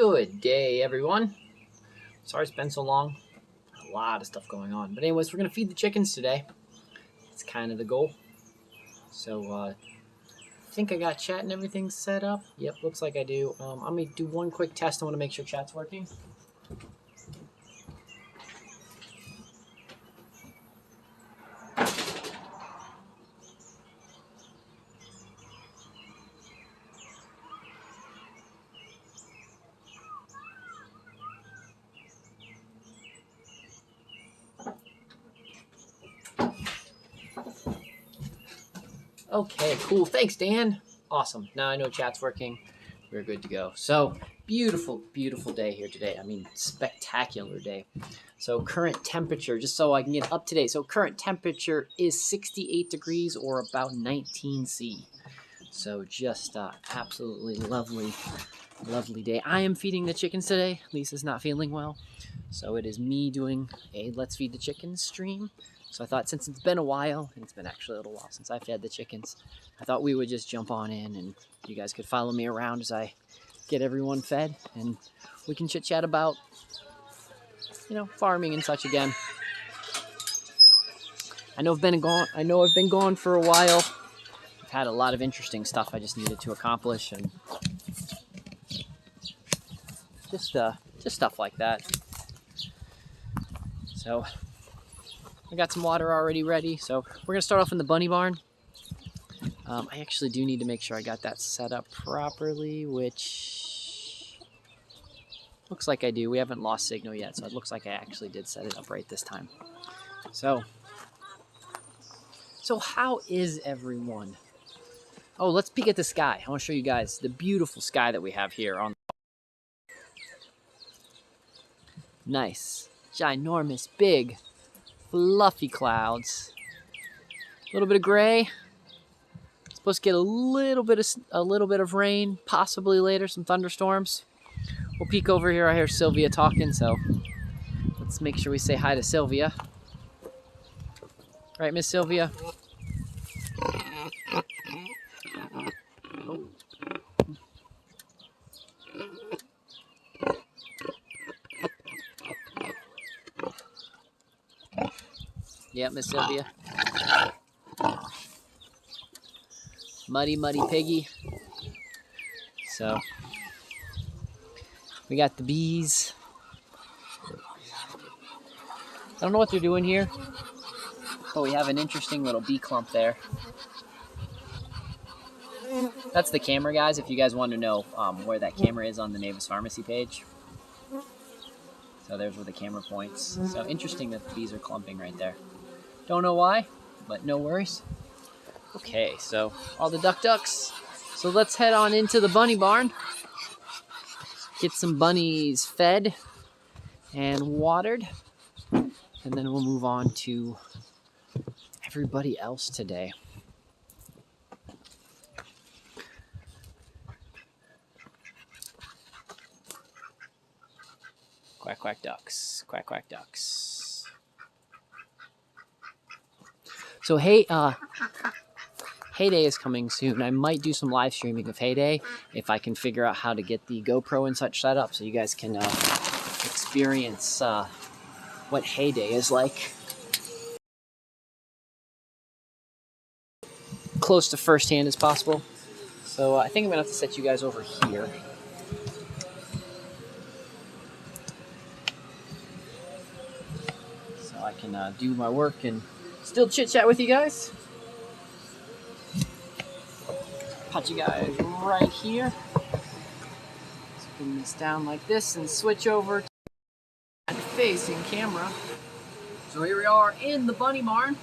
Good day, everyone. Sorry it's been so long. A lot of stuff going on. But anyways, we're going to feed the chickens today. It's kind of the goal. So, I think I got chat and everything set up. Yep, looks like I do. I'm going to do one quick test. I want to make sure chat's working. Okay, cool. Thanks, Dan. Awesome. Now I know chat's working. We're good to go. So, beautiful, beautiful day here today. I mean, spectacular day. So, current temperature, just so I can get up to date. So, current temperature is 68 degrees or about 19 C. So, just absolutely lovely, lovely day. I am feeding the chickens today. Lisa's not feeling well. So, it is me doing a Let's Feed the Chickens stream. So I thought since it's been a while, and it's been actually a little while since I fed the chickens, I thought we would just jump on in and you guys could follow me around as I get everyone fed and we can chit chat about, farming and such again. I know I've been gone for a while. I've had a lot of interesting stuff I just needed to accomplish and just stuff like that. So I got some water already ready, so we're going to start off in the bunny barn. I actually do need to make sure I got that set up properly, which looks like I do. We haven't lost signal yet, so it looks like I actually did set it up right this time. So how is everyone? Oh, let's peek at the sky. I want to show you guys the beautiful sky that we have here on. Nice, ginormous, big, fluffy clouds. A little bit of gray. Supposed to get a little bit of rain, possibly later, some thunderstorms. We'll peek over here. I hear Sylvia talking, so let's make sure we say hi to Sylvia. Right, Miss Sylvia? Oh. Yeah, Miss Sylvia. Muddy piggy. So we got the bees. I don't know what they're doing here, but we have an interesting little bee clump there. That's the camera, guys, if you guys want to know where that camera is on the Mavis Pharmacy page. So there's where the camera points. So interesting that the bees are clumping right there. Don't know why, but no worries. Okay, so all the ducks. So let's head on into the bunny barn. Get some bunnies fed and watered. And then we'll move on to everybody else today. Quack, quack, ducks. Quack, quack, ducks. So, Heyday is coming soon. I might do some live streaming of Heyday if I can figure out how to get the GoPro and such set up so you guys can experience what Heyday is like. Close to firsthand as possible. So I think I'm going to have to set you guys over here. So I can do my work and still chit-chat with you guys. Put you guys right here. Let's bring this down like this and switch over to the facing camera. So here we are in the bunny barn.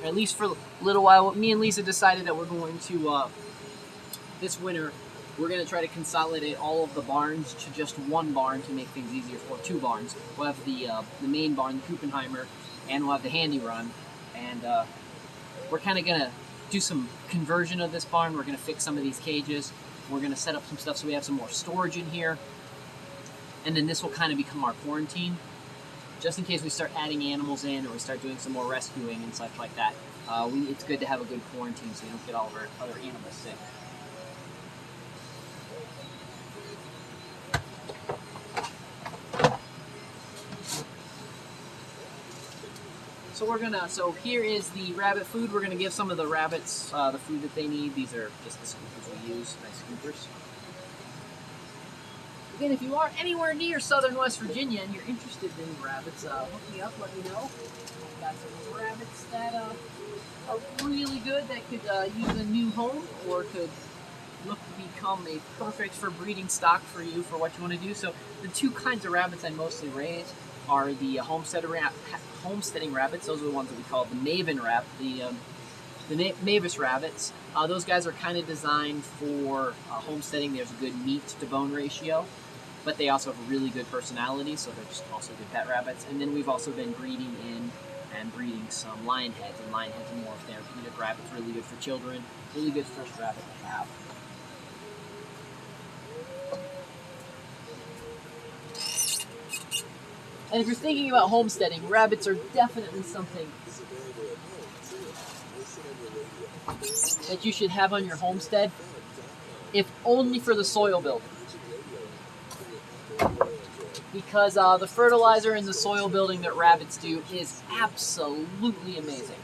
Or at least for a little while. Me and Lisa decided that we're going to, this winter, we're going to try to consolidate all of the barns to just one barn to make things easier for two barns. We'll have the main barn, the Kuppenheimer, and we'll have the handy run. And we're kind of going to do some conversion of this barn. We're going to fix some of these cages. We're going to set up some stuff so we have some more storage in here. And then this will kind of become our quarantine, just in case we start adding animals in or we start doing some more rescuing and such like that. It's good to have a good quarantine so we don't get all of our other animals sick. So here is the rabbit food. We're gonna give some of the rabbits the food that they need. These are just the scoopers we use, nice scoopers. Again, if you are anywhere near southern West Virginia and you're interested in rabbits, look me up, let me know. I've got some rabbits that are really good that could use a new home or could look to become a perfect for breeding stock for you for what you want to do. So the two kinds of rabbits I mostly raise are the homesteading rabbits. Those are the ones that we call the Mavis rabbits. Those guys are kind of designed for homesteading. There's a good meat to bone ratio, but they also have a really good personality, so they're just also good pet rabbits. And then we've also been breeding in and breeding some lion heads, and lion heads are more therapeutic rabbits, really good for children, really good first rabbit to have. And if you're thinking about homesteading, rabbits are definitely something that you should have on your homestead, if only for the soil building. Because the fertilizer and the soil building that rabbits do is absolutely amazing.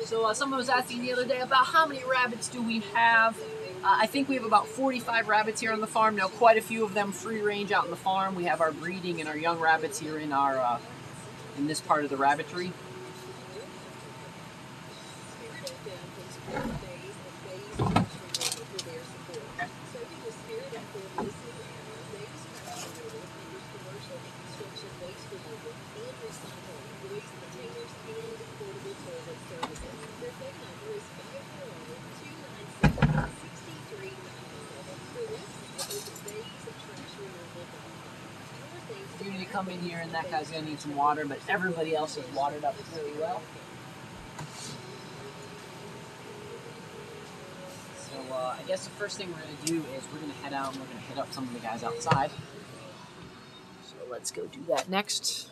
So someone was asking the other day about how many rabbits do we have. I think we have about 45 rabbits here on the farm. Now, quite a few of them free range out in the farm. We have our breeding and our young rabbits here in our in this part of the rabbitry. You're going to come in here and that guy's going to need some water, but everybody else is watered up really well. So I guess the first thing we're going to do is we're going to head out and we're going to hit up some of the guys outside. So let's go do that next.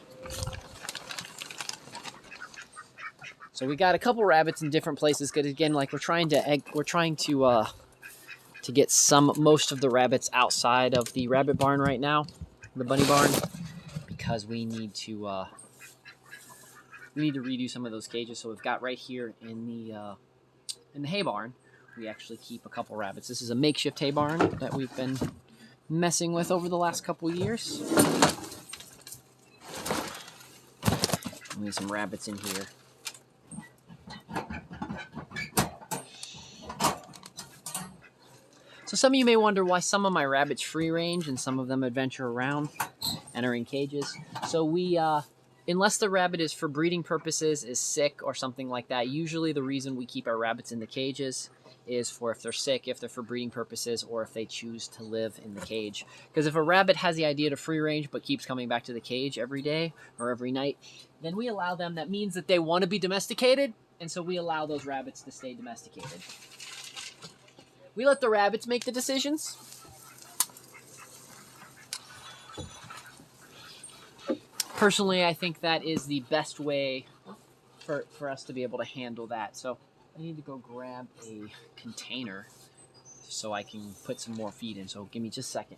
So we got a couple rabbits in different places because again, like we're trying to get most of the rabbits outside of the rabbit barn right now, the bunny barn, because we need to redo some of those cages. So we've got right here in the hay barn, we actually keep a couple rabbits. This is a makeshift hay barn that we've been messing with over the last couple years. We have some rabbits in here. So some of you may wonder why some of my rabbits free range and some of them adventure around and are in cages. So we, unless the rabbit is for breeding purposes, is sick or something like that, usually the reason we keep our rabbits in the cages is for if they're sick, if they're for breeding purposes, or if they choose to live in the cage. Because if a rabbit has the idea to free range but keeps coming back to the cage every day or every night, then we allow them. That means that they want to be domesticated, and so we allow those rabbits to stay domesticated. We let the rabbits make the decisions. Personally, I think that is the best way for us to be able to handle that. So I need to go grab a container so I can put some more feed in. So give me just a second.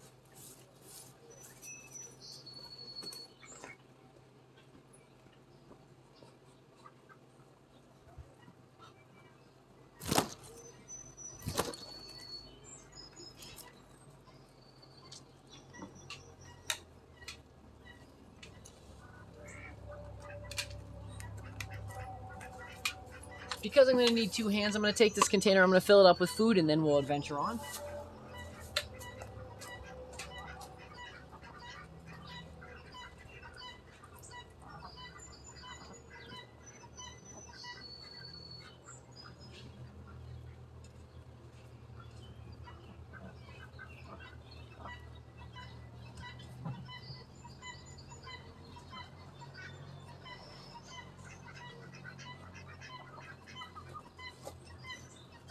Because I'm going to need two hands, I'm going to take this container, I'm going to fill it up with food, and then we'll adventure on.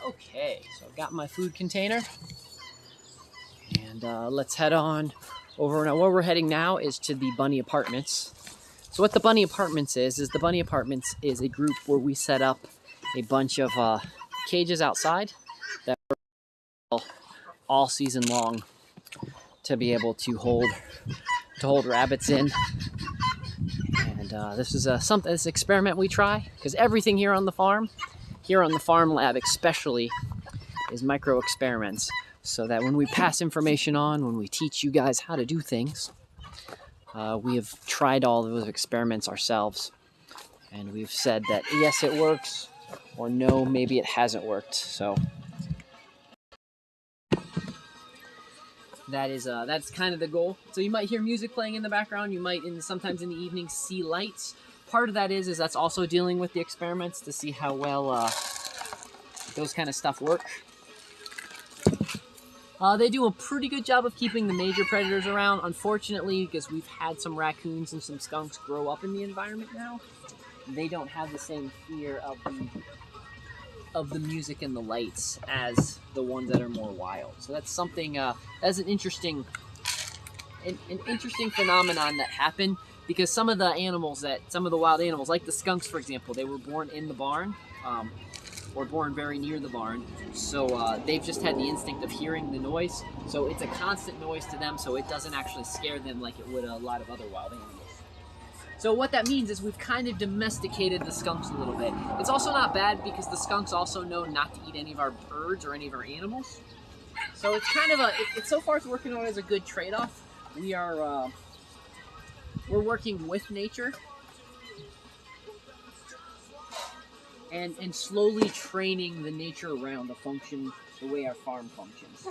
Okay, so I've got my food container, and let's head on over now. Where we're heading now is to the Bunny Apartments. So what the Bunny Apartments is the Bunny Apartments is a group where we set up a bunch of cages outside that are all season long to be able to hold rabbits in. And this is this experiment we try, because everything here on the farm lab especially, is micro experiments, so that when we pass information on, when we teach you guys how to do things, we have tried all of those experiments ourselves, and we've said that yes, it works, or no, maybe it hasn't worked. So that's kind of the goal. So you might hear music playing in the background. You might, sometimes in the evening, see lights. Part of that is that's also dealing with the experiments to see how well those kind of stuff work. They do a pretty good job of keeping the major predators around. Unfortunately, because we've had some raccoons and some skunks grow up in the environment now, they don't have the same fear of the music and the lights as the ones that are more wild. So that's something, that's an interesting phenomenon that happened, because some of the wild animals, like the skunks, for example, they were born in the barn, or born very near the barn, so they've just had the instinct of hearing the noise, so it's a constant noise to them, so it doesn't actually scare them like it would a lot of other wild animals. So what that means is we've kind of domesticated the skunks a little bit. It's also not bad, because the skunks also know not to eat any of our birds or any of our animals, so it's kind of so far it's working out as a good trade-off. We're working with nature, and slowly training the nature around to function the way our farm functions.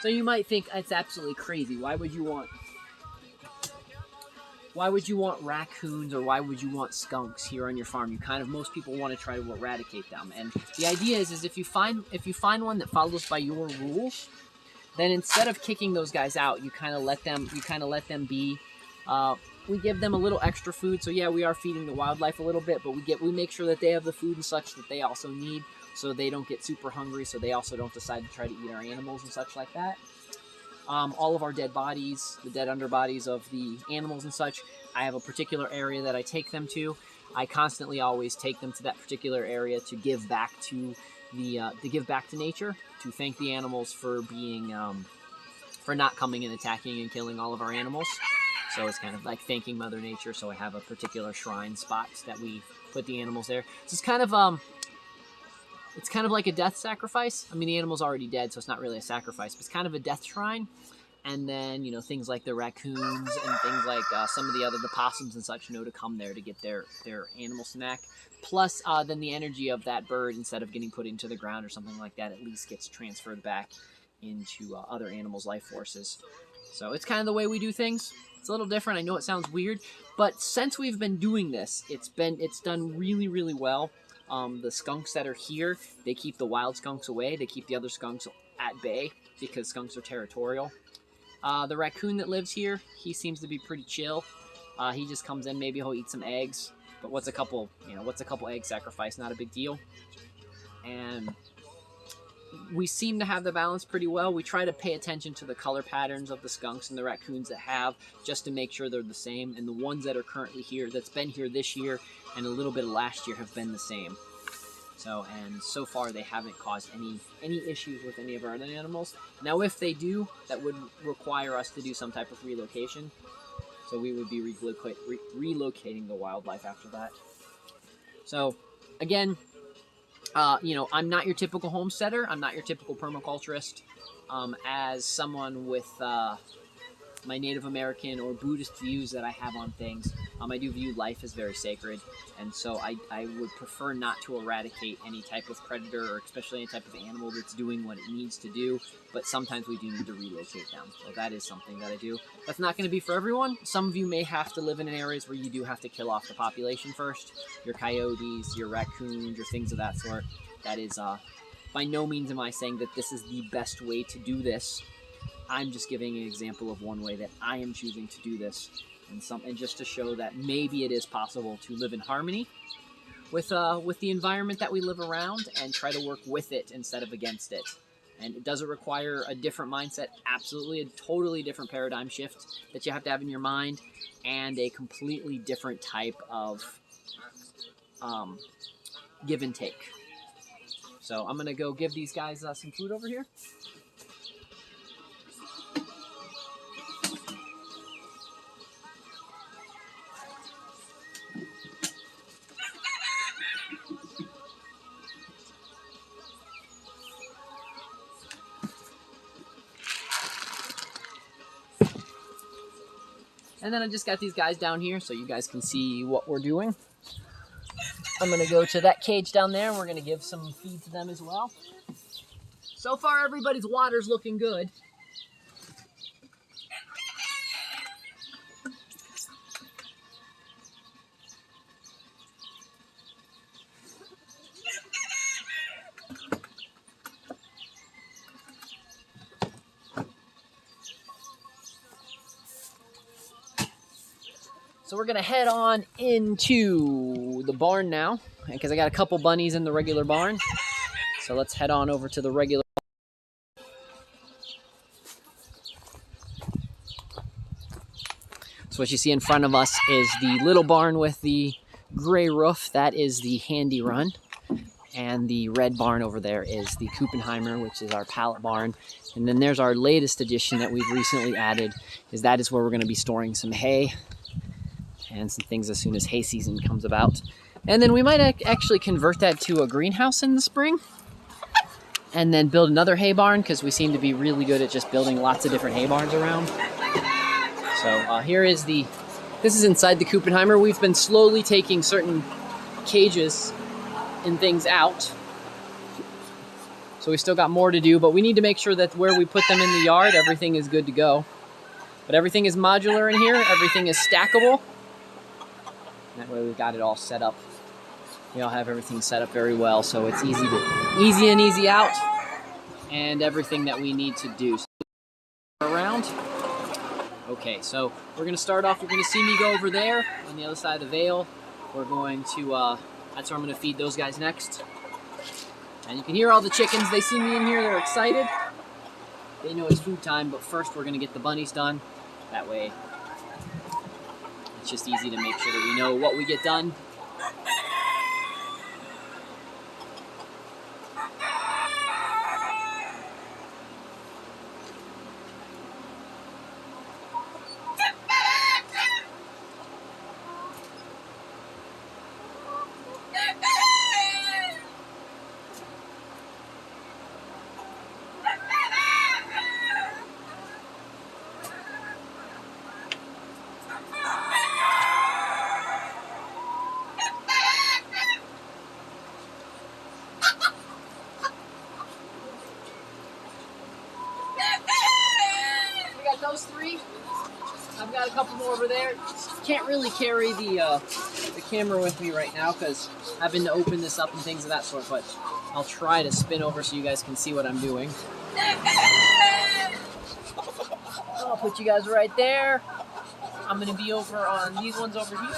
So you might think it's absolutely crazy. Why would you want raccoons, or why would you want skunks here on your farm? Most people want to try to eradicate them. And the idea is if you find one that follows by your rules, then instead of kicking those guys out, you kind of let them be. We give them a little extra food, so yeah, we are feeding the wildlife a little bit, but we make sure that they have the food and such that they also need, so they don't get super hungry, so they also don't decide to try to eat our animals and such like that. All of our dead bodies, the dead underbodies of the animals and such, I have a particular area that I take them to. I constantly always take them to that particular area to give back to nature, to thank the animals for being for not coming and attacking and killing all of our animals. So it's kind of like thanking Mother Nature. So I have a particular shrine spot that we put the animals there. So it's kind of like a death sacrifice. I mean, the animal's already dead, so it's not really a sacrifice, but it's kind of a death shrine. And then, things like the raccoons and things like some of the possums and such know to come there to get their animal snack. Plus, then the energy of that bird, instead of getting put into the ground or something like that, at least gets transferred back into other animals' life forces. So it's kind of the way we do things. It's a little different. I know it sounds weird, but since we've been doing this, it's done really, really well. The skunks that are here, they keep the wild skunks away. They keep the other skunks at bay, because skunks are territorial. The raccoon that lives here, he seems to be pretty chill. He just comes in, maybe he'll eat some eggs, but what's a couple egg sacrifice? Not a big deal. And we seem to have the balance pretty well. We try to pay attention to the color patterns of the skunks and the raccoons that have, just to make sure they're the same. And the ones that are currently here, that's been here this year and a little bit of last year, have been the same. So far they haven't caused any issues with any of our other animals. Now, if they do, that would require us to do some type of relocation. So we would be relocating the wildlife after that. So, again, I'm not your typical homesteader. I'm not your typical permaculturist. As someone with my Native American or Buddhist views that I have on things, I do view life as very sacred, and so I would prefer not to eradicate any type of predator, or especially any type of animal that's doing what it needs to do, but sometimes we do need to relocate them. So that is something that I do. That's not going to be for everyone. Some of you may have to live in areas where you do have to kill off the population first. Your coyotes, your raccoons, your things of that sort. That is, by no means am I saying that this is the best way to do this. I'm just giving an example of one way that I am choosing to do this, and just to show that maybe it is possible to live in harmony with the environment that we live around, and try to work with it instead of against it. And does it require a different mindset? Absolutely, a totally different paradigm shift that you have to have in your mind, and a completely different type of give and take. So I'm gonna go give these guys some food over here. And then I just got these guys down here so you guys can see what we're doing. I'm gonna go to that cage down there and we're gonna give some feed to them as well. So far everybody's water's looking good. So we're gonna head on into the barn now, because I got a couple bunnies in the regular barn. So let's head on over to the regular. So what you see in front of us is the little barn with the gray roof. That is the Handy Run. And the red barn over there is the Kuppenheimer, which is our pallet barn. And then there's our latest addition that we've recently added, that is where we're gonna be storing some hay and some things as soon as hay season comes about. And then we might actually convert that to a greenhouse in the spring and then build another hay barn, because we seem to be really good at just building lots of different hay barns around. So here is this is inside the Kuppenheimer. We've been slowly taking certain cages and things out. So we still got more to do, but we need to make sure that where we put them in the yard, everything is good to go. But everything is modular in here, everything is stackable. That way we've got it all set up. We all have everything set up very well, so it's easy in, easy out, and everything that we need to do. So around. Okay, so we're gonna start off, you're gonna see me go over there on the other side of the veil. We're going to, that's where I'm gonna feed those guys next. And you can hear all the chickens, they see me in here, they're excited. They know it's food time, but first we're gonna get the bunnies done. That way, it's just easy to make sure that we know what we get done. Those three. I've got a couple more over there. Can't really carry the camera with me right now because I've been to open this up and things of that sort, but I'll try to spin over so you guys can see what I'm doing. I'll put you guys right there. I'm going to be over on these ones over here.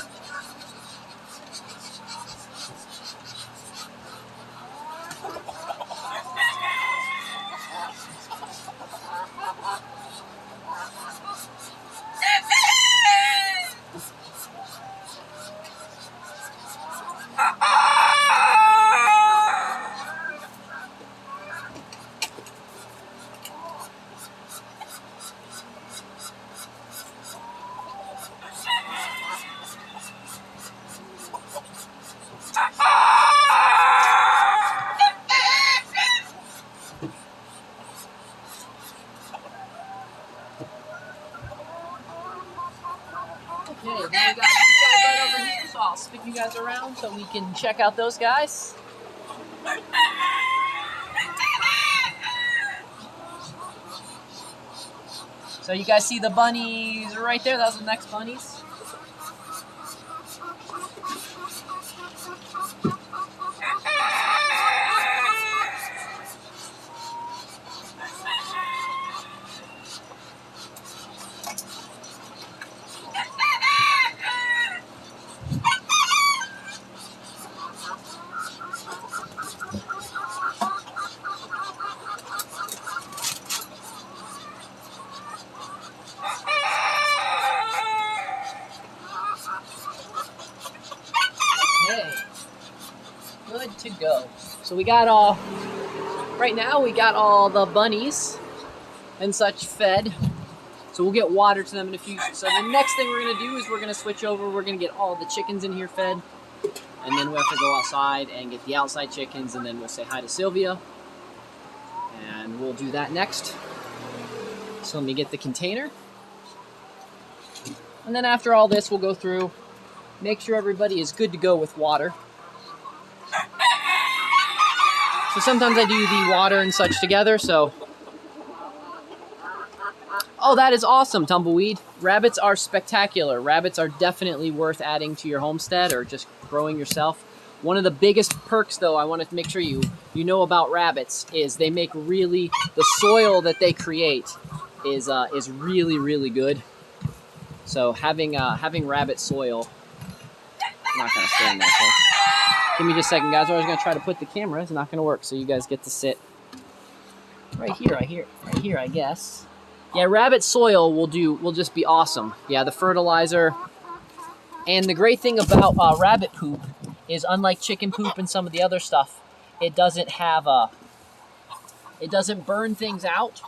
Okay, now we got these guys right over here, so I'll spin you guys around so we can check out those guys. So you guys see the bunnies right there? Those are the next bunnies. to go. So we got right now we got all the bunnies and such fed. So we'll get water to them in a few. So the next thing we're gonna do is we're gonna switch over. We're gonna get all the chickens in here fed. And then we have to go outside and get the outside chickens, and then we'll say hi to Sylvia. And we'll do that next. So let me get the container. And then after all this, we'll go through, make sure everybody is good to go with water. So sometimes I do the water and such together, so. Oh, that is awesome, Tumbleweed. Rabbits are spectacular. Rabbits are definitely worth adding to your homestead or just growing yourself. One of the biggest perks, though, I want to make sure you know about rabbits is they make the soil that they create is really, really good. So having rabbit soil, I'm not gonna stand there. So give me just a second, guys. I was gonna try to put the camera. It's not gonna work. So you guys get to sit right here. Right here, I guess. Yeah, rabbit soil will just be awesome. Yeah, the fertilizer. And the great thing about rabbit poop is, unlike chicken poop and some of the other stuff, it doesn't burn things out.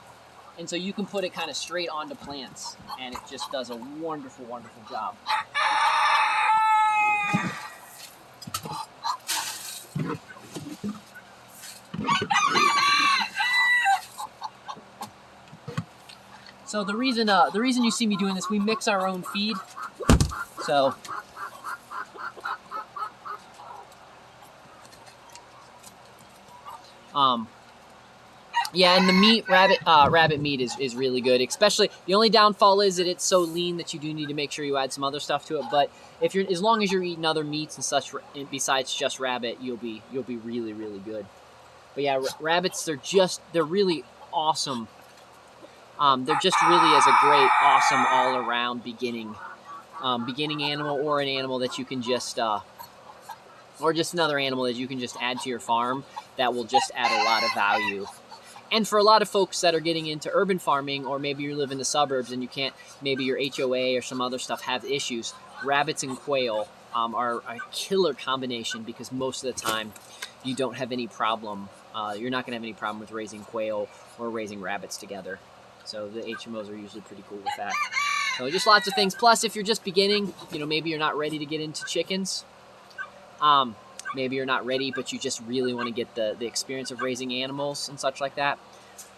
And so you can put it kind of straight onto plants, and it just does a wonderful, wonderful job. So the reason you see me doing this, we mix our own feed. So yeah, and the meat, rabbit meat is really good. Especially, the only downfall is that it's so lean that you do need to make sure you add some other stuff to it. But as long as you're eating other meats and such besides just rabbit, you'll be really, really good. But yeah, rabbits, they're really awesome. They're just really as a great, awesome all around beginning animal, or an animal that you can just or just another animal that you can just add to your farm that will just add a lot of value. And for a lot of folks that are getting into urban farming, or maybe you live in the suburbs and you can't, maybe your HOA or some other stuff have issues, rabbits and quail are a killer combination, because most of the time you don't have any problem. You're not going to have any problem with raising quail or raising rabbits together. So the HMOs are usually pretty cool with that. So just lots of things. Plus, if you're just beginning, maybe you're not ready to get into chickens. Maybe you're not ready, but you just really want to get the experience of raising animals and such like that.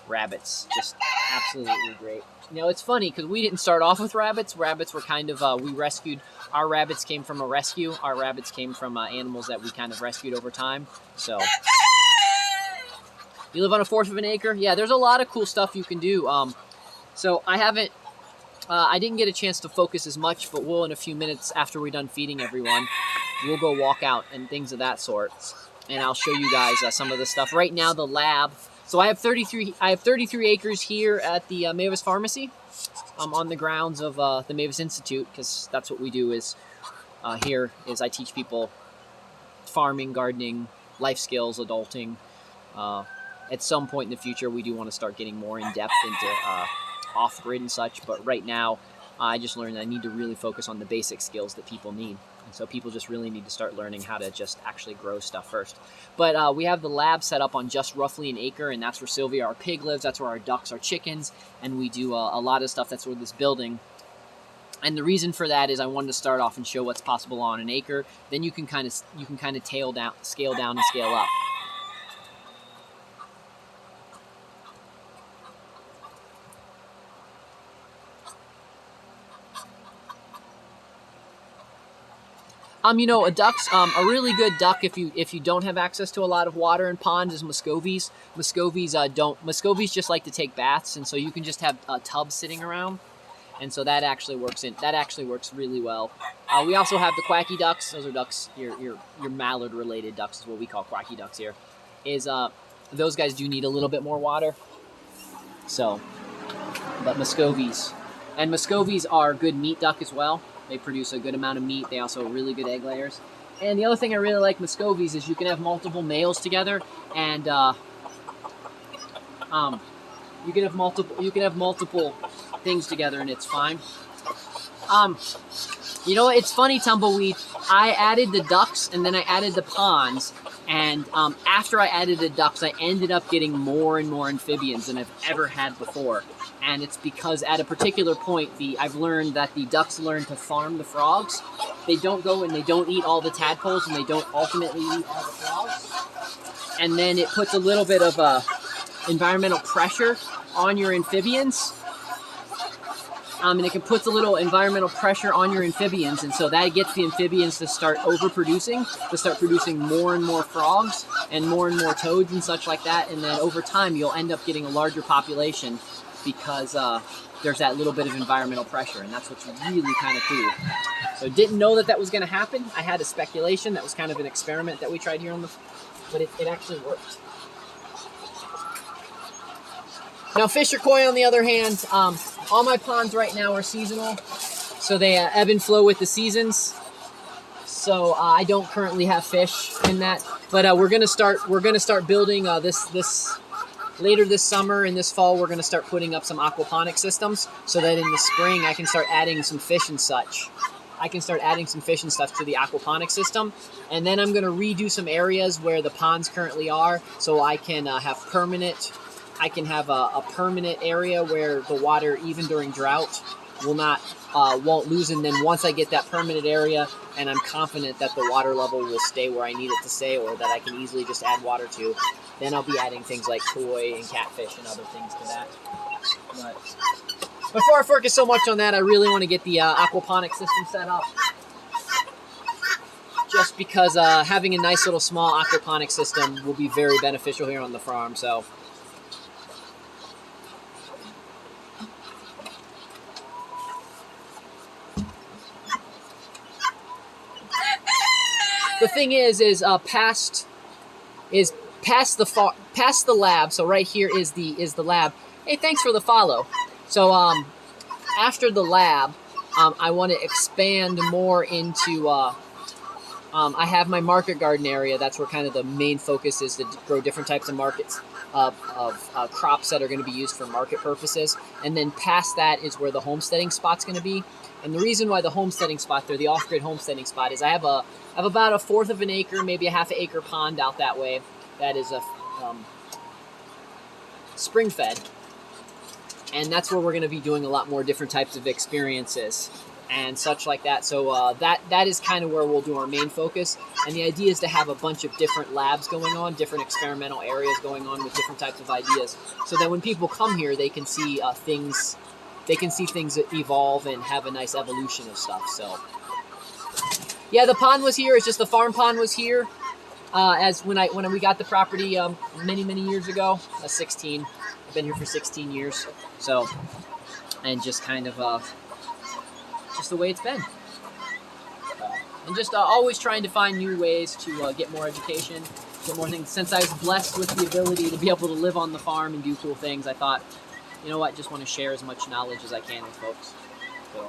Rabbits, just absolutely great. It's funny because we didn't start off with rabbits. Rabbits were kind of, we rescued, our rabbits came from a rescue. Our rabbits came from animals that we kind of rescued over time. So, you live on 1/4 of an acre? Yeah, there's a lot of cool stuff you can do. So I didn't get a chance to focus as much, but we'll, in a few minutes after we're done feeding everyone, we'll go walk out and things of that sort. And I'll show you guys some of the stuff. Right now, the lab. So I have 33 acres here at the Mavis Pharmacy, on the grounds of the Mavis Institute, because that's what we do is here is I teach people farming, gardening, life skills, adulting. At some point in the future, we do want to start getting more in depth into off-grid and such, but right now I just learned that I need to really focus on the basic skills that people need. And so people just really need to start learning how to just actually grow stuff first. But we have the lab set up on just roughly an acre, and that's where Sylvia, our pig, lives. That's where our ducks, our chickens, and we do a lot of stuff. That's where this building. And the reason for that is I wanted to start off and show what's possible on an acre. Then you can kind of scale down and scale up. A duck's a really good duck if you don't have access to a lot of water and ponds is Muscovies. Muscovies just like to take baths, and so you can just have a tub sitting around, and so that actually works really well. We also have the quacky ducks. Those are ducks, your mallard related ducks is what we call quacky ducks here. Those guys do need a little bit more water. So, but Muscovies are good meat duck as well. They produce a good amount of meat. They also are really good egg layers. And the other thing I really like Muscovies is you can have multiple males together, and you can have multiple things together, and it's fine. It's funny, Tumbleweed. I added the ducks, and then I added the ponds, And after I added the ducks, I ended up getting more and more amphibians than I've ever had before. And it's because at a particular point, I've learned that the ducks learn to farm the frogs. They don't go and they don't eat all the tadpoles, and they don't ultimately eat all the frogs. And then it puts a little bit of environmental pressure on your amphibians. And it can put a little environmental pressure on your amphibians, and so that gets the amphibians to start overproducing, to start producing more and more frogs and more toads and such like that. And then over time, you'll end up getting a larger population because there's that little bit of environmental pressure, and that's what's really kind of cool. So didn't know that that was going to happen. I had a speculation. That was kind of an experiment that we tried here but it actually worked. Now, fisher koi, on the other hand, all my ponds right now are seasonal, so they ebb and flow with the seasons. So I don't currently have fish in that, but we're gonna start building this later this summer and this fall. We're gonna start putting up some aquaponic systems so that in the spring I can start adding some fish and such. I can start adding some fish and stuff to the aquaponic system, and then I'm gonna redo some areas where the ponds currently are, so I can have permanent. I can have a permanent area where the water, even during drought, won't lose. And then once I get that permanent area, and I'm confident that the water level will stay where I need it to stay, or that I can easily just add water to, then I'll be adding things like koi and catfish and other things to that. But before I focus so much on that, I really want to get the aquaponic system set up. Just because having a nice little small aquaponic system will be very beneficial here on the farm. So. The thing is past the lab. So right here is the lab. Hey, thanks for the follow. So after the lab, I want to expand more into. I have my market garden area. That's where kind of the main focus is, to grow different types of markets of crops that are going to be used for market purposes. And then past that is where the homesteading spot's going to be. And the reason why the homesteading spot there, the off-grid homesteading spot, is I have about 1/4 of an acre, maybe a 1/2 acre pond out that way. That is a spring fed, and that's where we're going to be doing a lot more different types of experiences and such like that. So that is kind of where we'll do our main focus. And the idea is to have a bunch of different labs going on, different experimental areas going on with different types of ideas, so that when people come here, they can see things. They can see things evolve and have a nice evolution of stuff. So, yeah, the pond was here. It's just the farm pond was here as when we got the property many years ago. 16. I've been here for 16 years. So, and just kind of just the way it's been. And just always trying to find new ways to get more education, get more things. Since I was blessed with the ability to be able to live on the farm and do cool things, I thought, you know what, just want to share as much knowledge as I can with folks. So,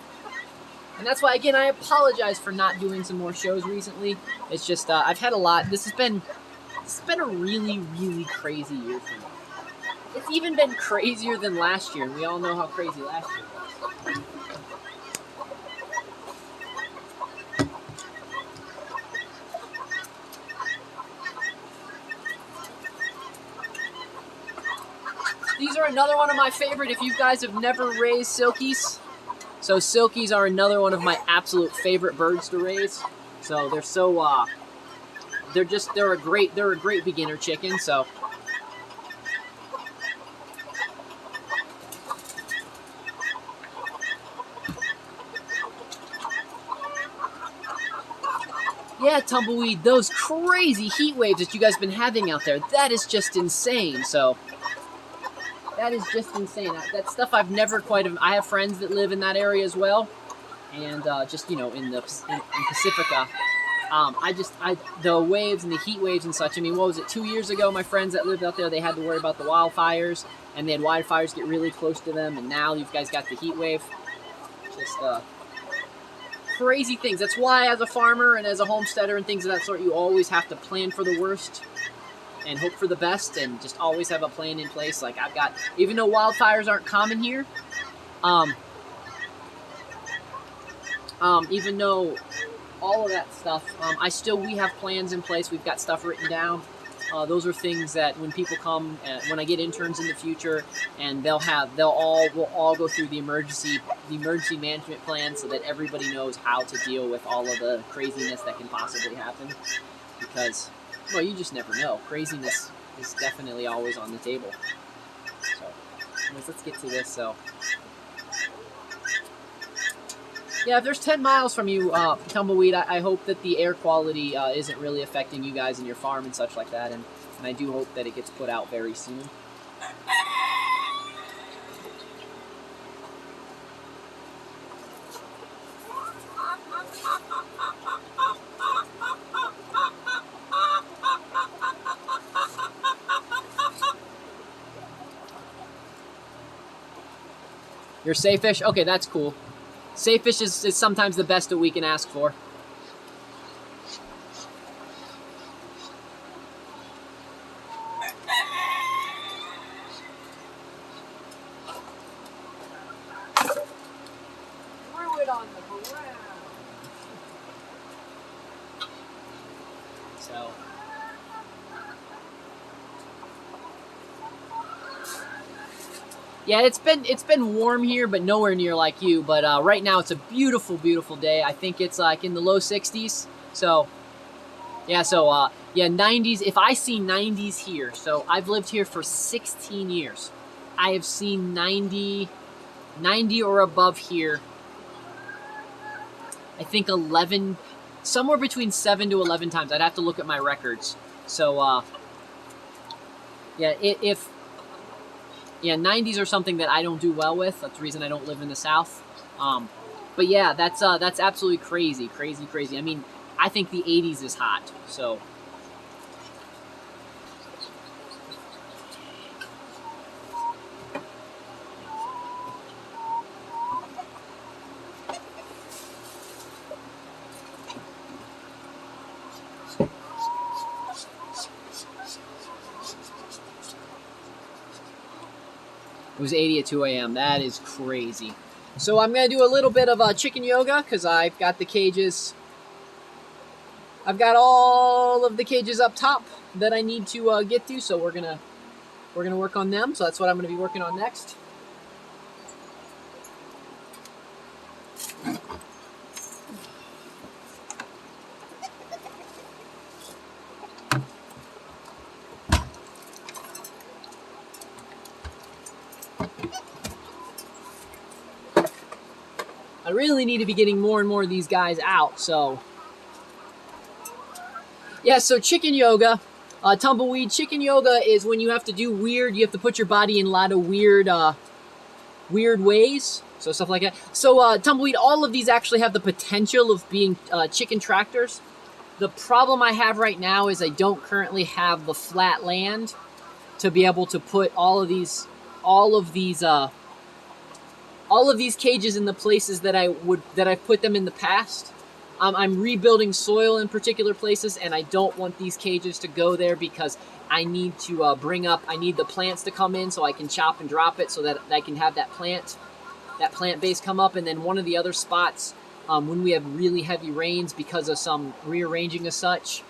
and that's why, again, I apologize for not doing some more shows recently. It's just, I've had a lot. This has been a really crazy year for me. It's even been crazier than last year, and we all know how crazy last year was. These are another one of my favorite. If you guys have never raised silkies, so silkies are another one of my absolute favorite birds to raise. So they're so they're a great beginner chicken. So yeah, Tumbleweed, those crazy heat waves that you guys have been having out there, that is just insane. So. That is just insane. That stuff I've never quite. I have friends that live in that area as well, and just in Pacifica. The waves and the heat waves and such. I mean, what was it? 2 years ago, my friends that lived out there, they had to worry about the wildfires, and they had wildfires get really close to them. And now you guys got the heat wave. Just crazy things. That's why, as a farmer and as a homesteader and things of that sort, you always have to plan for the worst and hope for the best, and just always have a plan in place. Like I've got, even though wildfires aren't common here, even though all of that stuff. We have plans in place. We've got stuff written down. Those are things that when people come, when I get interns in the future, and we'll all go through the emergency management plan so that everybody knows how to deal with all of the craziness that can possibly happen. Because, well, you just never know. Craziness is definitely always on the table. So, anyways, let's get to this. So, yeah, if there's 10 miles from you, Tumbleweed, I hope that the air quality isn't really affecting you guys in your farm and such like that, and I do hope that it gets put out very soon. You're safe fish? Okay, that's cool. Safe fish is sometimes the best that we can ask for. Threw it on the ground. So. Yeah, it's been warm here, but nowhere near like you. But right now it's a beautiful, beautiful day. I think it's like in the low 60s. So, yeah, 90s. If I see 90s here, so I've lived here for 16 years. I have seen 90 or above here. I think 11, somewhere between 7 to 11 times. I'd have to look at my records. So, yeah, Yeah, 90s are something that I don't do well with. That's the reason I don't live in the South. But yeah, that's absolutely crazy. I mean, I think the 80s is hot. So. It was 80 at 2 a.m. That is crazy. So I'm going to do a little bit of chicken yoga because I've got the cages. I've got all of the cages up top that I need to get to. So we're gonna work on them. So that's what I'm going to be working on next. I really need to be getting more and more of these guys out, so. Yeah, so chicken yoga, Tumbleweed, chicken yoga is when you have to do you have to put your body in a lot of weird ways, so stuff like that. So Tumbleweed, all of these actually have the potential of being chicken tractors. The problem I have right now is I don't currently have the flat land to be able to put all of these cages in the places that I've put them in the past. I'm rebuilding soil in particular places, and I don't want these cages to go there because I need to I need the plants to come in so I can chop and drop it so that I can have that plant base come up. And then one of the other spots, when we have really heavy rains because of some rearranging of such,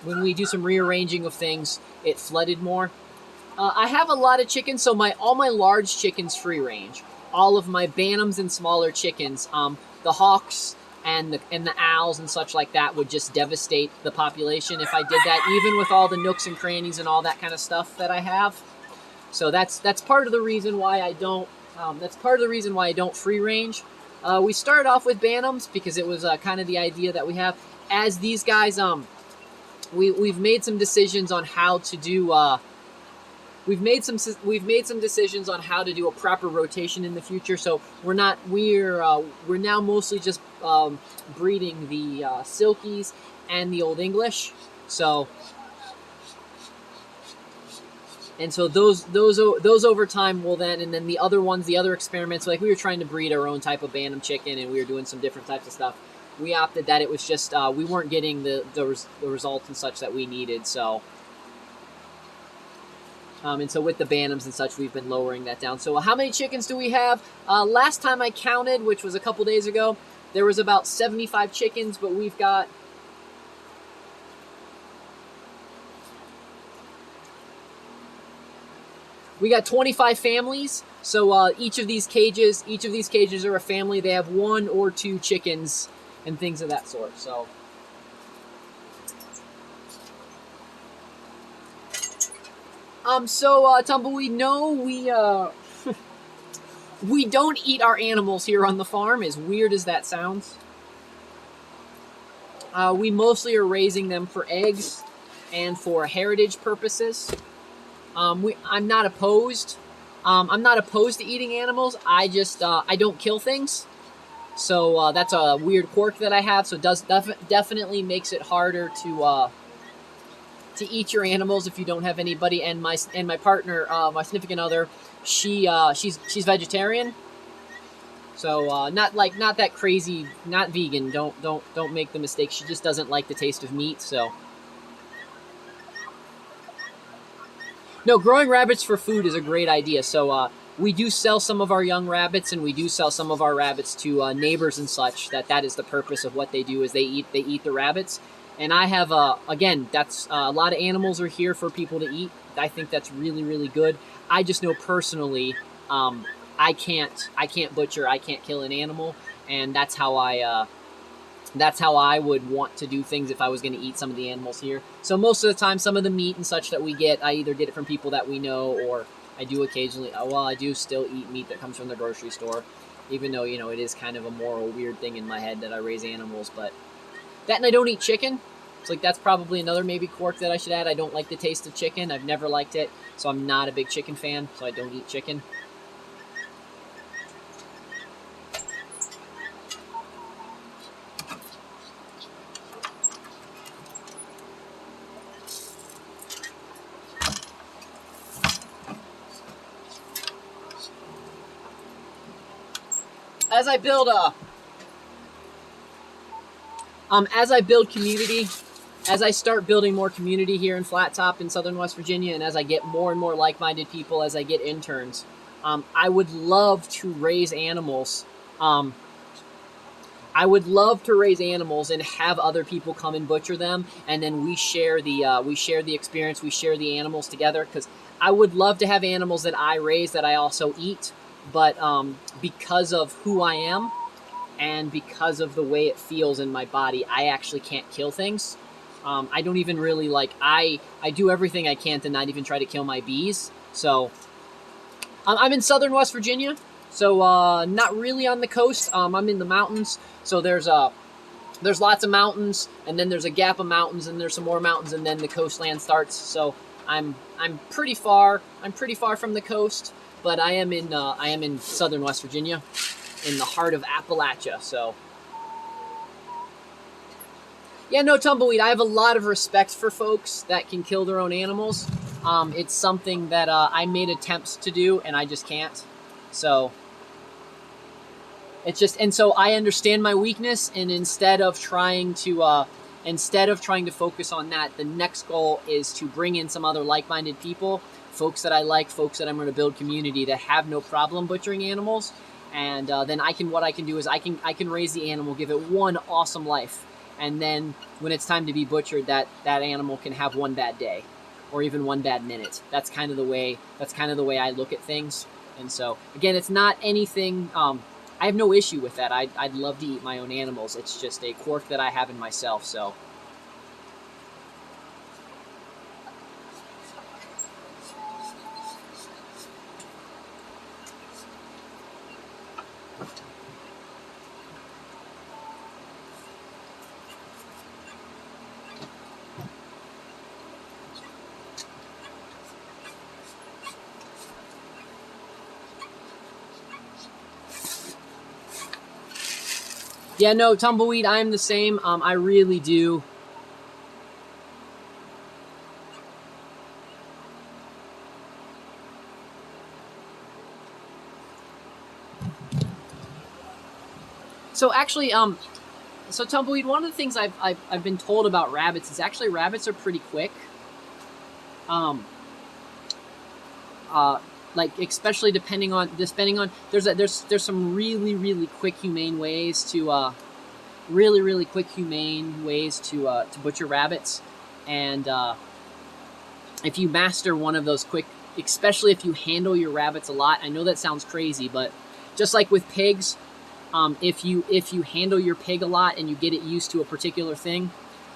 when we do some rearranging of things, it flooded more. I have a lot of chickens, so all my large chickens free range. All of my bantams and smaller chickens, the hawks and the owls and such like that would just devastate the population if I did that, even with all the nooks and crannies and all that kind of stuff that I have. So that's part of the reason why I don't. That's part of the reason why I don't free range. We started off with bantams because it was kind of the idea that we have. As these guys, we've made some decisions on how to do. We've made some decisions on how to do a proper rotation in the future. So we're now mostly just breeding the Silkies and the Old English. So those over time will then, and then the other ones, the other experiments, like we were trying to breed our own type of bantam chicken, and we were doing some different types of stuff. We opted that it was just we weren't getting the results and such that we needed. So. And so with the Bantams and such, we've been lowering that down. So how many chickens do we have? Last time I counted, which was a couple days ago, there was about 75 chickens, but we've got... We got 25 families, so each of these cages are a family. They have 1 or 2 chickens and things of that sort. So, Tumbleweed, no, we don't eat our animals here on the farm, as weird as that sounds. We mostly are raising them for eggs and for heritage purposes. I'm not opposed. I'm not opposed to eating animals. I just I don't kill things. So that's a weird quirk that I have. So it does definitely makes it harder to eat your animals if you don't have anybody. And my partner, my significant other, she's vegetarian. So not that crazy, not vegan. Don't make the mistake. She just doesn't like the taste of meat. So. No, growing rabbits for food is a great idea. So we do sell some of our young rabbits, and we do sell some of our rabbits to neighbors and such. That is the purpose of what they do, is they eat the rabbits. And I have again, that's a lot of animals are here for people to eat. I think that's really, really good. I just know personally, I can't butcher, I can't kill an animal, and that's how I would want to do things if I was going to eat some of the animals here. So most of the time, some of the meat and such that we get, I either get it from people that we know, or I do occasionally, well, I do still eat meat that comes from the grocery store, even though, it is kind of a moral weird thing in my head that I raise animals. But that, and I don't eat chicken. It's like, that's probably another maybe quirk that I should add. I don't like the taste of chicken. I've never liked it, so I'm not a big chicken fan, so I don't eat chicken. As I build community, as I start building more community here in Flat Top in Southern West Virginia, and as I get more and more like-minded people, as I get interns, I would love to raise animals. I would love to raise animals and have other people come and butcher them, and then we share the experience, we share the animals together. Because I would love to have animals that I raise that I also eat. But because of who I am and because of the way it feels in my body, I actually can't kill things. I don't even really I do everything I can to not even try to kill my bees. So I'm in Southern West Virginia, so not really on the coast. I'm in the mountains, so there's lots of mountains, and then there's a gap of mountains, and there's some more mountains, and then the coastland starts. So I'm pretty far from the coast. But I am in Southern West Virginia, in the heart of Appalachia. So, yeah, no, Tumbleweed, I have a lot of respect for folks that can kill their own animals. It's something that I made attempts to do, and I just can't. So, it's just, and so I understand my weakness, and instead of trying to focus on that, the next goal is to bring in some other like-minded people. Folks that I like, folks that I'm going to build community that have no problem butchering animals, and then what I can do is I can raise the animal, give it one awesome life, and then when it's time to be butchered, that animal can have one bad day, or even one bad minute. That's kind of the way I look at things. And so again, it's not anything. I have no issue with that. I'd love to eat my own animals. It's just a quirk that I have in myself. So. Yeah, no, Tumbleweed, I am the same. I really do. So actually, so Tumbleweed, one of the things I've been told about rabbits is actually rabbits are pretty quick. like especially depending on there's some really quick humane ways to really quick humane ways to butcher rabbits, and if you master one of those quick, especially if you handle your rabbits a lot. I know that sounds crazy, but just like with pigs, if you handle your pig a lot and you get it used to a particular thing,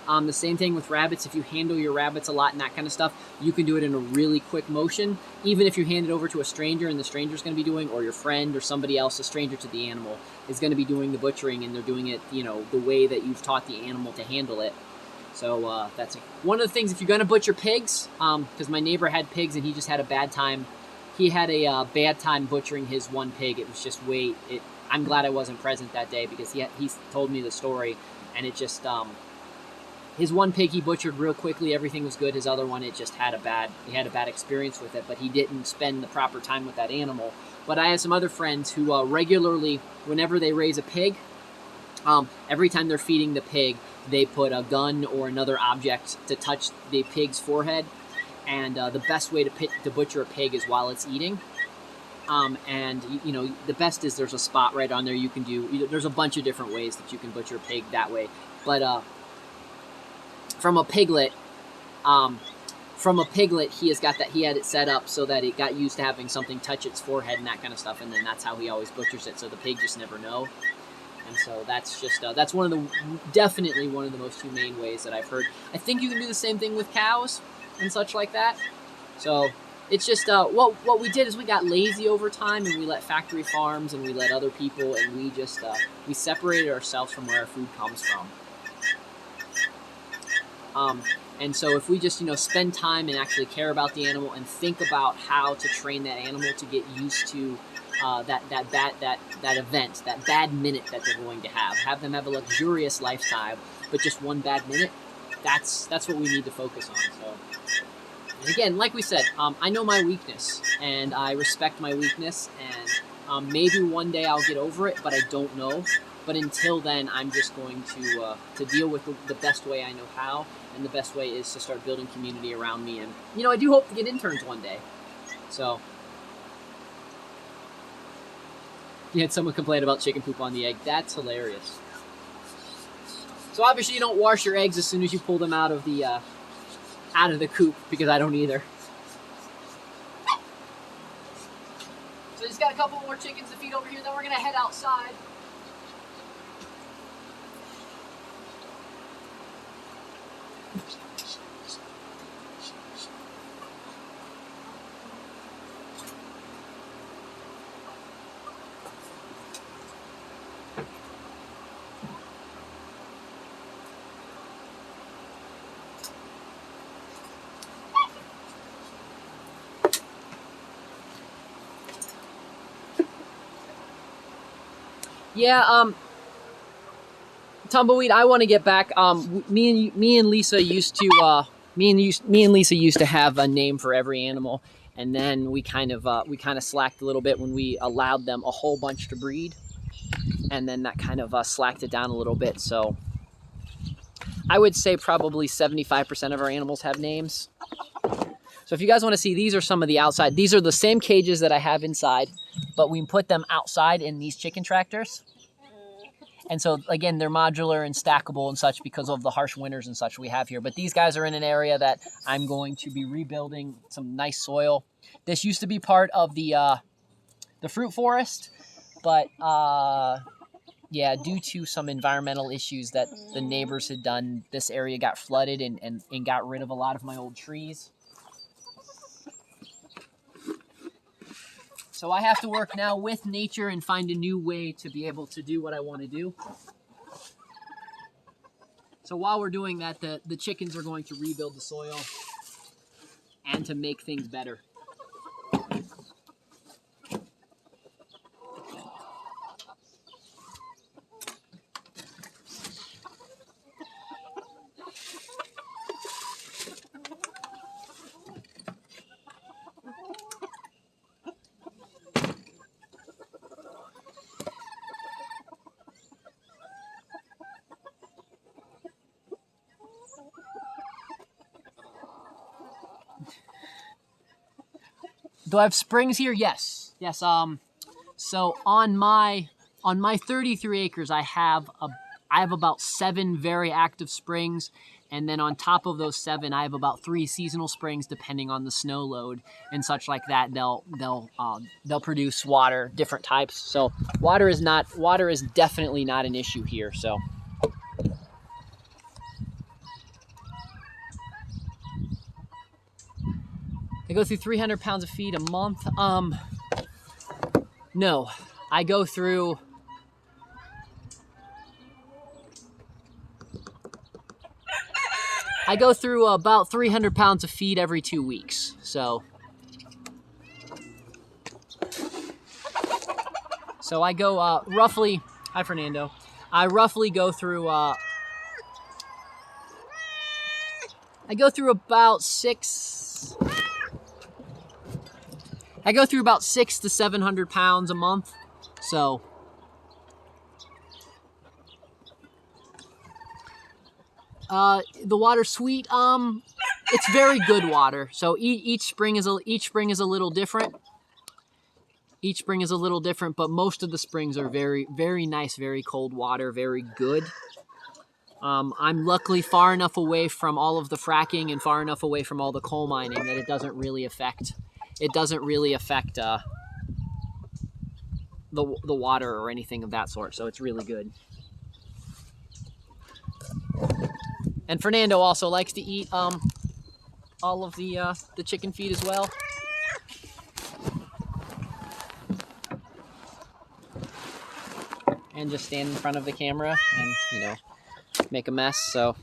the same thing with rabbits. If you handle your rabbits a lot and that kind of stuff, you can do it in a really quick motion. Even if you hand it over to a stranger and the stranger's going to be doing, or your friend or somebody else, a stranger to the animal, is going to be doing the butchering, and they're doing it, the way that you've taught the animal to handle it. So that's one of the things. If you're going to butcher pigs, because my neighbor had pigs and he just had a bad time. He had a bad time butchering his one pig. It was just I'm glad I wasn't present that day, because he told me the story, and it just his one pig he butchered real quickly. Everything was good. His other one, it just had a bad experience with it, but he didn't spend the proper time with that animal. But I have some other friends who regularly, whenever they raise a pig, every time they're feeding the pig, they put a gun or another object to touch the pig's forehead. And the best way to butcher a pig is while it's eating. And the best is there's a spot right on there you can do. There's a bunch of different ways that you can butcher a pig that way. But from a piglet, he had it set up so that it got used to having something touch its forehead and that kind of stuff, and then that's how he always butchers it. So the pig just never know. And so that's just that's definitely one of the most humane ways that I've heard. I think you can do the same thing with cows and such like that. So it's just what we did is we got lazy over time, and we let factory farms and we let other people, and we just we separated ourselves from where our food comes from. And so if we just spend time and actually care about the animal and think about how to train that animal to get used to that event, that bad minute that they're going to have them have a luxurious lifetime, but just one bad minute, that's what we need to focus on. So, and again, like we said, I know my weakness, and I respect my weakness, and maybe one day I'll get over it, but I don't know. But until then, I'm just going to deal with the best way I know how, and the best way is to start building community around me. And I do hope to get interns one day. So you had someone complain about chicken poop on the egg. That's hilarious. So obviously you don't wash your eggs as soon as you pull them out of the coop, because I don't either. So just got a couple more chickens to feed over here, then we're gonna head outside. Yeah, Tumbleweed, I want to get back. Me and Lisa used to have a name for every animal, and then we kind of slacked a little bit when we allowed them a whole bunch to breed, and then that kind of slacked it down a little bit. So I would say probably 75% of our animals have names. So if you guys want to see, these are some of the outside. These are the same cages that I have inside, but we put them outside in these chicken tractors. And so, again, they're modular and stackable and such because of the harsh winters and such we have here. But these guys are in an area that I'm going to be rebuilding some nice soil. This used to be part of the fruit forest, but yeah, due to some environmental issues that the neighbors had done, this area got flooded and got rid of a lot of my old trees. So I have to work now with nature and find a new way to be able to do what I want to do. So while we're doing that, the chickens are going to rebuild the soil and to make things better. Do I have springs here? Yes. Yes. So on my 33 acres, I have about 7 very active springs, and then on top of those 7, I have about 3 seasonal springs, depending on the snow load and such like that. They'll produce water, different types. So water is definitely not an issue here. So. I go through 300 pounds of feed a month. No, I go through about 300 pounds of feed every 2 weeks. So I go roughly. Hi, Fernando. I roughly go through. I go through about 6. I go through about 600 to 700 pounds a month. So. The water's sweet. It's very good water. So each spring is a little different. Each spring is a little different, but most of the springs are very, very nice, very cold water, very good. I'm luckily far enough away from all of the fracking and far enough away from all the coal mining that it doesn't really affect the water or anything of that sort. So it's really good. And Fernando also likes to eat all of the chicken feed as well. And just stand in front of the camera and, you know, make a mess. So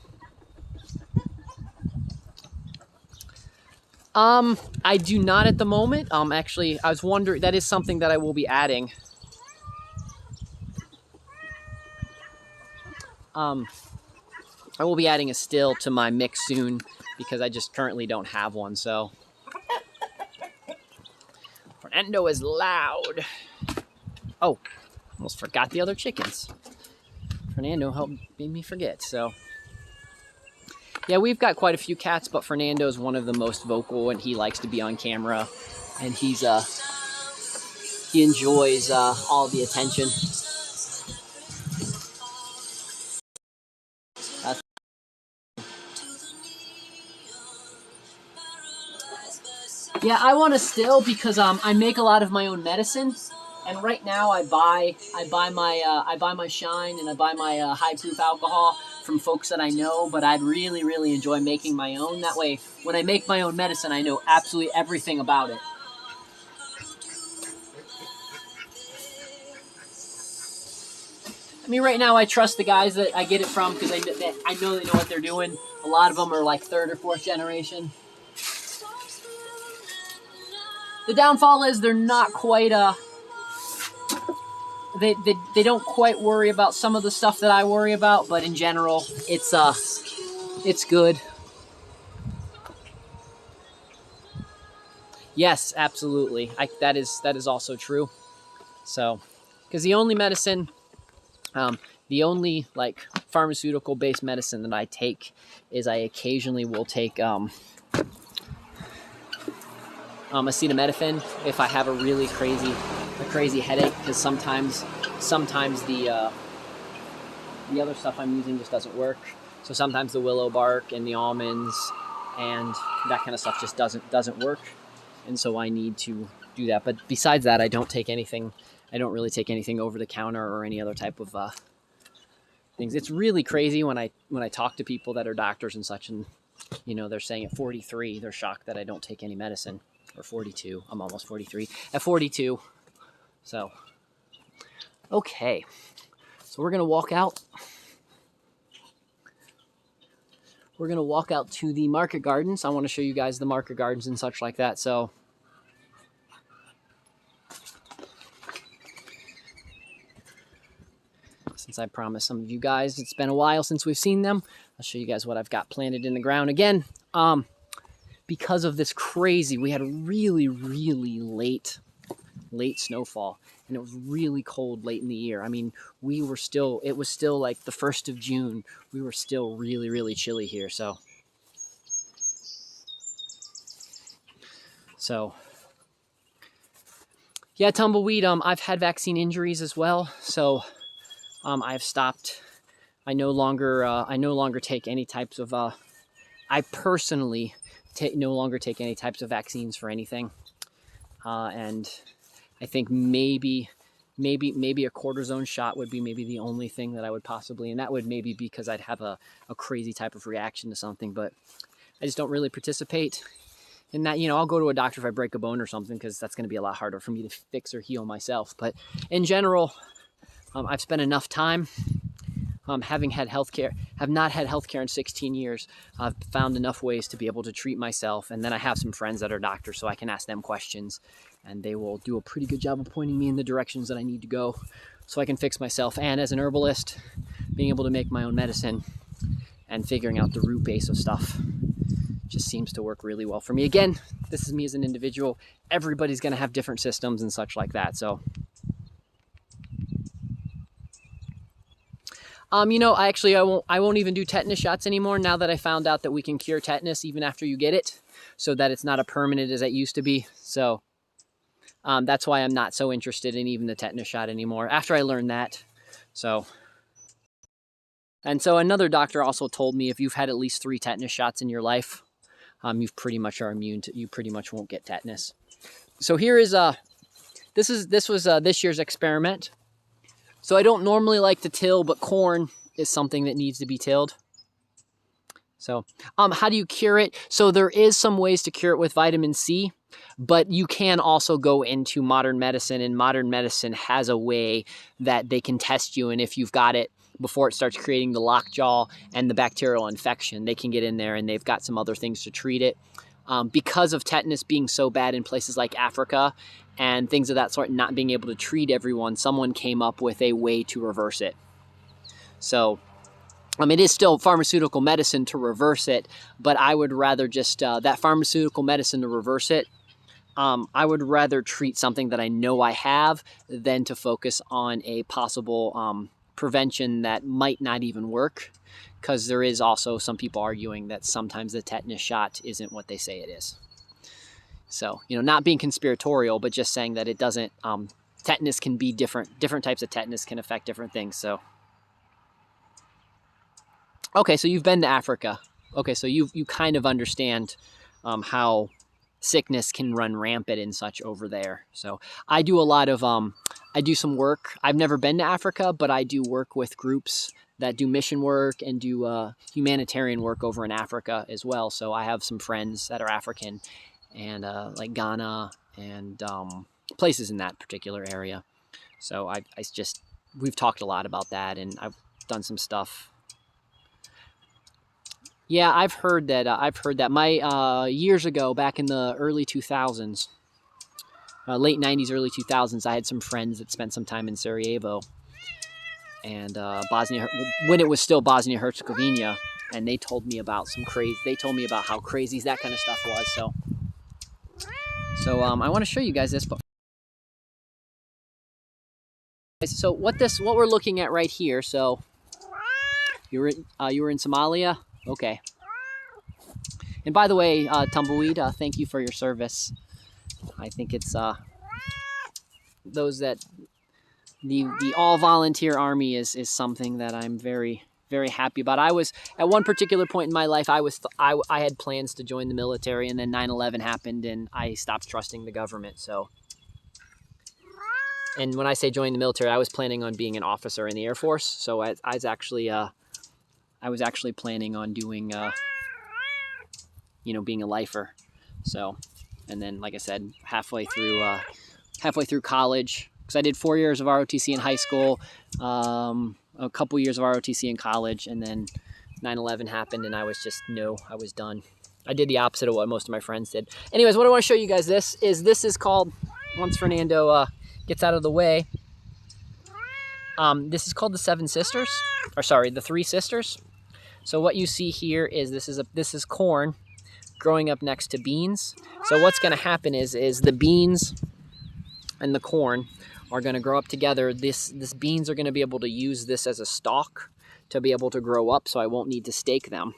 I do not at the moment. Actually, I was wondering, that is something that I will be adding. I will be adding a still to my mix soon because I just currently don't have one. So Fernando is loud. Oh, almost forgot the other chickens. Fernando helped me forget. So yeah, we've got quite a few cats, but Fernando is one of the most vocal, and he likes to be on camera, and he enjoys all the attention. Yeah, I want to still because I make a lot of my own medicine, and right now I buy my Shine and I buy my high proof alcohol from folks that I know. But I'd really enjoy making my own. That way, when I make my own medicine, I know absolutely everything about it. I mean, right now I trust the guys that I get it from because I know they know what they're doing. A lot of them are like 3rd or 4th generation. The downfall is they're not quite they don't quite worry about some of the stuff that I worry about, but in general, it's good. Yes, absolutely. That is also true. So, because the only medicine, the only like pharmaceutical based medicine that I take is I occasionally will take acetaminophen if I have a really crazy headache, because sometimes the other stuff I'm using just doesn't work. So sometimes the willow bark and the almonds and that kind of stuff just doesn't work, and so I need to do that. But besides that, I don't take anything. I don't really take anything over the counter or any other type of things. It's really crazy when I talk to people that are doctors and such, and you know, they're saying at 43 they're shocked that I don't take any medicine. Or 42. I'm almost 43. At 42. So, okay. So we're going to walk out. We're going to walk out to the market gardens. I want to show you guys the market gardens and such like that. So, since I promised some of you guys it's been a while since we've seen them, I'll show you guys what I've got planted in the ground again. Because of this crazy, we had a really late snowfall, and it was really cold late in the year. I mean, it was still like the 1st of June. We were still really chilly here. So Yeah, tumbleweed, I've had vaccine injuries as well, so I've stopped. I no longer take any types of, I personally no longer take any types of vaccines for anything. And I think maybe a cortisone shot would be maybe the only thing that I would possibly, and that would maybe be because I'd have a crazy type of reaction to something, but I just don't really participate in that. You know, I'll go to a doctor if I break a bone or something, because that's going to be a lot harder for me to fix or heal myself. But in general, I've spent enough time having had healthcare, have not had healthcare in 16 years. I've found enough ways to be able to treat myself. And then I have some friends that are doctors, so I can ask them questions, and they will do a pretty good job of pointing me in the directions that I need to go so I can fix myself. And as an herbalist, being able to make my own medicine and figuring out the root base of stuff just seems to work really well for me. Again, this is me as an individual. Everybody's going to have different systems and such like that. So you know, I won't even do tetanus shots anymore now that I found out that we can cure tetanus even after you get it, so that it's not as permanent as it used to be. So that's why I'm not so interested in even the tetanus shot anymore after I learned that. So, and so another doctor also told me if you've had at least 3 tetanus shots in your life, you pretty much are immune to, you pretty much won't get tetanus. So here is this was this year's experiment. So I don't normally like to till, but corn is something that needs to be tilled. So how do you cure it? So there is some ways to cure it with vitamin C, but you can also go into modern medicine, and modern medicine has a way that they can test you. And if you've got it before it starts creating the lockjaw and the bacterial infection, they can get in there, and they've got some other things to treat it. Because of tetanus being so bad in places like Africa and things of that sort, not being able to treat everyone, someone came up with a way to reverse it. So it is still pharmaceutical medicine to reverse it, but I would rather just, that pharmaceutical medicine to reverse it, I would rather treat something that I know I have than to focus on a possible prevention that might not even work. Because there is also some people arguing that sometimes the tetanus shot isn't what they say it is. So, you know, not being conspiratorial, but just saying that it doesn't, tetanus can be different types of tetanus can affect different things. So, okay, so you've been to Africa. Okay, so you kind of understand how sickness can run rampant and such over there. So I do a lot of, I do some work. I've never been to Africa, but I do work with groups that do mission work and do humanitarian work over in Africa as well. So I have some friends that are African, and like Ghana and places in that particular area. So we've talked a lot about that, and I've done some stuff. Yeah, I've heard that. My years ago, back in the early 2000s, late 90s, early 2000s, I had some friends that spent some time in Sarajevo and Bosnia, when it was still Bosnia-Herzegovina, and they told me about how crazy that kind of stuff was. So I want to show you guys this. So what we're looking at right here. So you were in Somalia, okay. And by the way, Tumbleweed, thank you for your service. I think it's those that. The all-volunteer army is something that I'm very, very happy about. I was, at one particular point in my life, I had plans to join the military, and then 9/11 happened, and I stopped trusting the government. So, and when I say join the military, I was planning on being an officer in the Air Force. So I was actually planning on doing, you know, being a lifer. So, and then, like I said, halfway through college. So I did 4 years of ROTC in high school, a couple years of ROTC in college, and then 9/11 happened, and I was done. I did the opposite of what most of my friends did. Anyways, what I want to show you guys this is called, once Fernando gets out of the way, this is called the the 3 sisters. So what you see here is this is corn growing up next to beans. So what's going to happen is the beans and the corn are going to grow up together. This beans are going to be able to use this as a stalk to be able to grow up, so I won't need to stake them.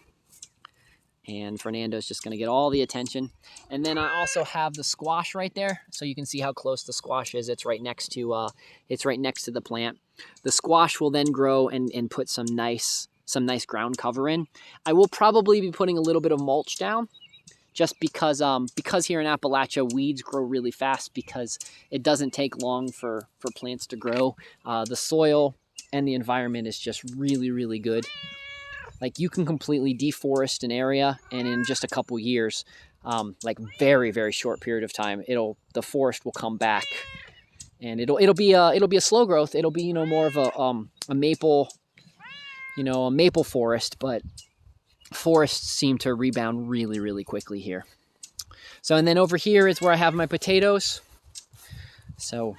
and Fernando's just gonna get all the attention. And then I also have the squash right there, so you can see how close the squash is. It's right next to the plant. The squash will then grow and put some nice ground cover in. I will probably be putting a little bit of mulch down, just because here in Appalachia weeds grow really fast because it doesn't take long for plants to grow. The soil and the environment is just really, really good. Like, you can completely deforest an area, and in just a couple years, like very, very short period of time, the forest will come back, and it'll be a slow growth. It'll be, more of a maple, a maple forest, but forests seem to rebound really, really quickly here. So, and then over here is where I have my potatoes. So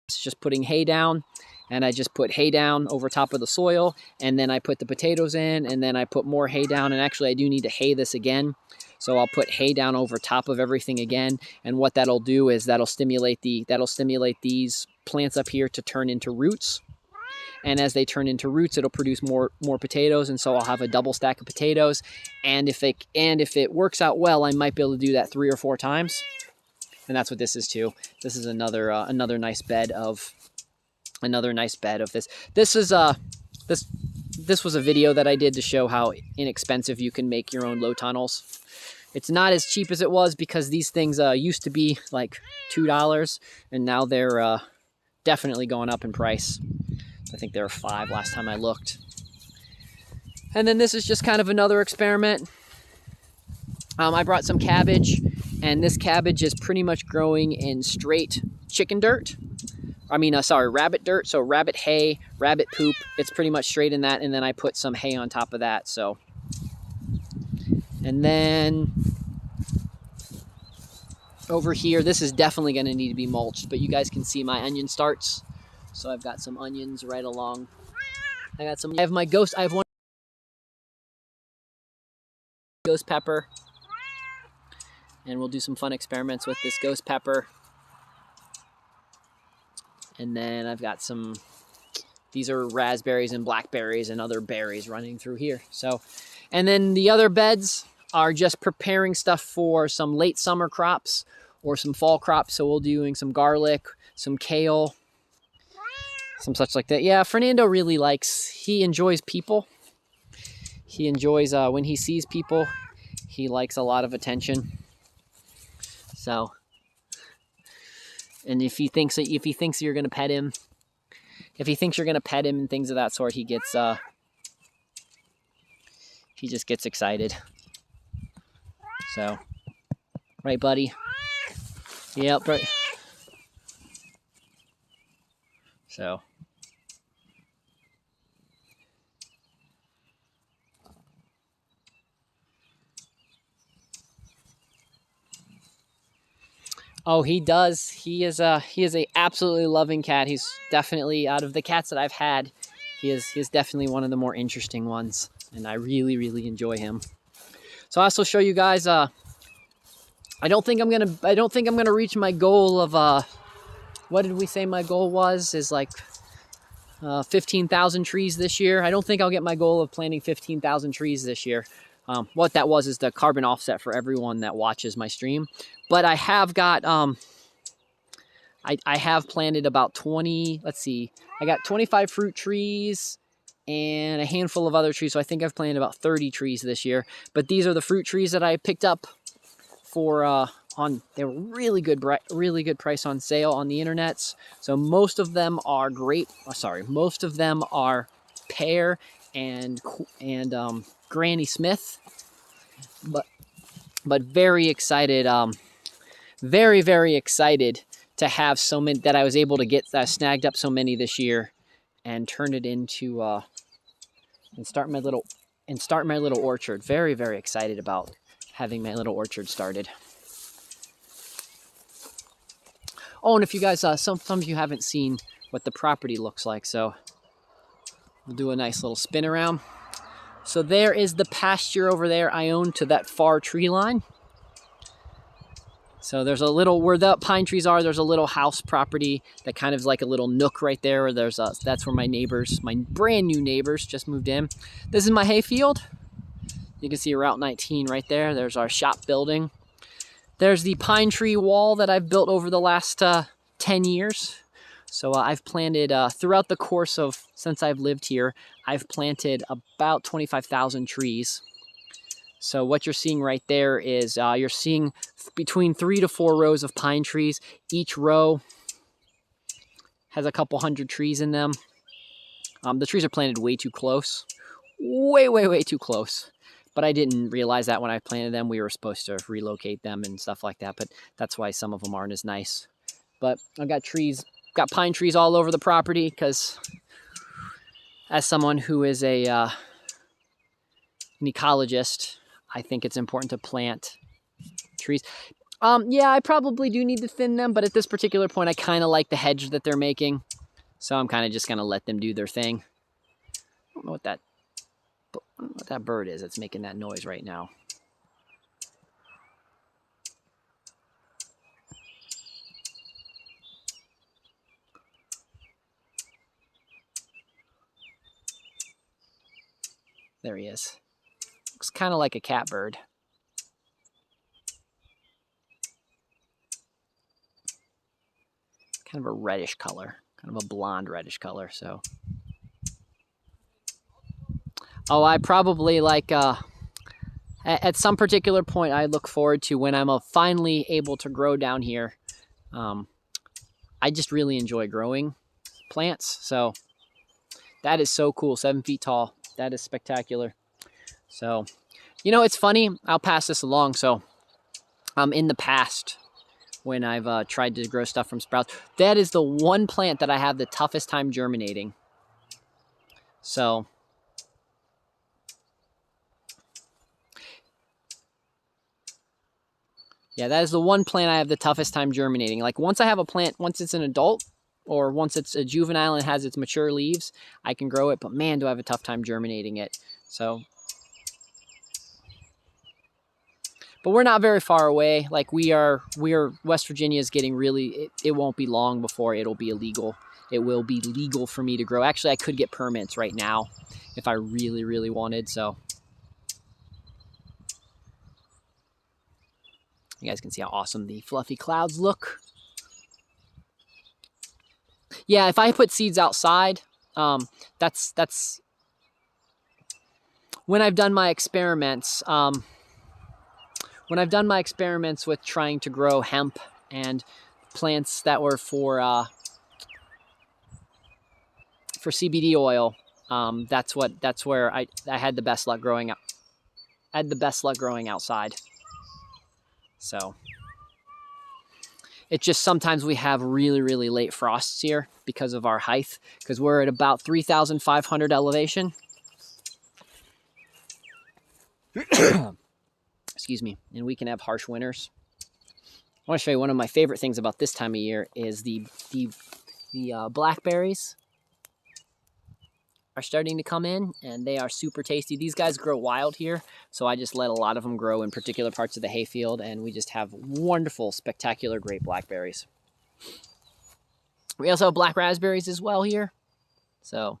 it's just putting hay down, and I just put hay down over top of the soil, and then I put the potatoes in, and then I put more hay down. And actually I do need to hay this again, so I'll put hay down over top of everything again. And what that'll do is that'll stimulate these plants up here to turn into roots. And as they turn into roots, it'll produce more potatoes, and so I'll have a double stack of potatoes. And if it works out well, I might be able to do that 3 or 4 times. And that's what this is too. This is another nice bed of this. This was a video that I did to show how inexpensive you can make your own low tunnels. It's not as cheap as it was, because these things used to be like $2, and now they're definitely going up in price. I think there were 5 last time I looked. And then this is just kind of another experiment. I brought some cabbage, and this cabbage is pretty much growing in straight chicken dirt. Rabbit dirt. So rabbit hay, rabbit poop. It's pretty much straight in that, and then I put some hay on top of that. So, and then over here, this is definitely going to need to be mulched, but you guys can see my onion starts. So I've got some onions right along. I have my ghost. I have one ghost pepper, and we'll do some fun experiments with this ghost pepper. And then I've got these are raspberries and blackberries and other berries running through here. So, and then the other beds are just preparing stuff for some late summer crops or some fall crops. So we'll be doing some garlic, some kale, some such like that. Yeah, Fernando really he enjoys people. He enjoys when he sees people, he likes a lot of attention. So, and if he thinks you're gonna pet him, and things of that sort, he just gets excited. So, right, buddy? Yep, right. So, oh, he does. He is a absolutely loving cat. He's definitely, out of the cats that I've had, he is definitely one of the more interesting ones, and I really, really enjoy him. So I'll also show you guys. I don't think I'm gonna reach my goal of what did we say my goal was? Is like 15,000 trees this year. I don't think I'll get my goal of planting 15,000 trees this year. What that was is the carbon offset for everyone that watches my stream. But I have got, I have planted about 20, let's see, I got 25 fruit trees and a handful of other trees. So I think I've planted about 30 trees this year. But these are the fruit trees that I picked up for, they were really good price on sale on the internets. So most of them are most of them are pear and Granny Smith, but very excited, very, very excited to have so many that I was able to get snagged up so many this year and turn it into and start my little orchard. Very, very excited about having my little orchard started. Oh, and if you guys, some of you haven't seen what the property looks like, so we'll do a nice little spin around. So there is the pasture over there I own to that far tree line. So there's a little, where the pine trees are, there's a little house property that kind of is like a little nook right there. Where there's a, that's where my neighbors, my brand new neighbors just moved in. This is my hay field. You can see Route 19 right there. There's our shop building. There's the pine tree wall that I've built over the last 10 years. So I've planted, throughout the course of, since I've lived here, I've planted about 25,000 trees. So what you're seeing right there is you're seeing between 3 to 4 rows of pine trees. Each row has a couple hundred trees in them. The trees are planted way too close. Way too close. But I didn't realize that when I planted them. We were supposed to relocate them and stuff like that. But that's why some of them aren't as nice. But I've got trees, got pine trees all over the property because as someone who is an ecologist, I think it's important to plant trees. Yeah, I probably do need to thin them, but at this particular point, I kind of like the hedge that they're making. So I'm kind of just going to let them do their thing. I don't know what that bird is that's making that noise right now. There he is. Looks kind of like a catbird. Kind of a reddish color, kind of a blonde reddish color. So, oh, I probably like at some particular point I look forward to when I'm finally able to grow down here. I just really enjoy growing plants, so that is so cool. 7 feet tall. That is spectacular. So, you know, it's funny. I'll pass this along. So, in the past, when I've tried to grow stuff from sprouts, that is the one plant that I have the toughest time germinating. So, yeah, that is the one plant I have the toughest time germinating. Like once I have a plant, once it's an adult or once it's a juvenile and has its mature leaves, I can grow it. But man, do I have a tough time germinating it. So, but we're not very far away. Like we are West Virginia is getting really, it won't be long before it'll be illegal. It will be legal for me to grow. Actually, I could get permits right now if I really, really wanted. So you guys can see how awesome the fluffy clouds look. Yeah, if I put seeds outside, that's when I've done my experiments. When I've done my experiments with trying to grow hemp and plants that were for CBD oil, that's where I had the best luck growing up. I had the best luck growing outside. So it's just sometimes we have really, really late frosts here because of our height, because we're at about 3,500 elevation. Excuse me, and we can have harsh winters. I want to show you one of my favorite things about this time of year is the blackberries are starting to come in, and they are super tasty. These guys grow wild here, so I just let a lot of them grow in particular parts of the hayfield, and we just have wonderful, spectacular, great blackberries. We also have black raspberries as well here, so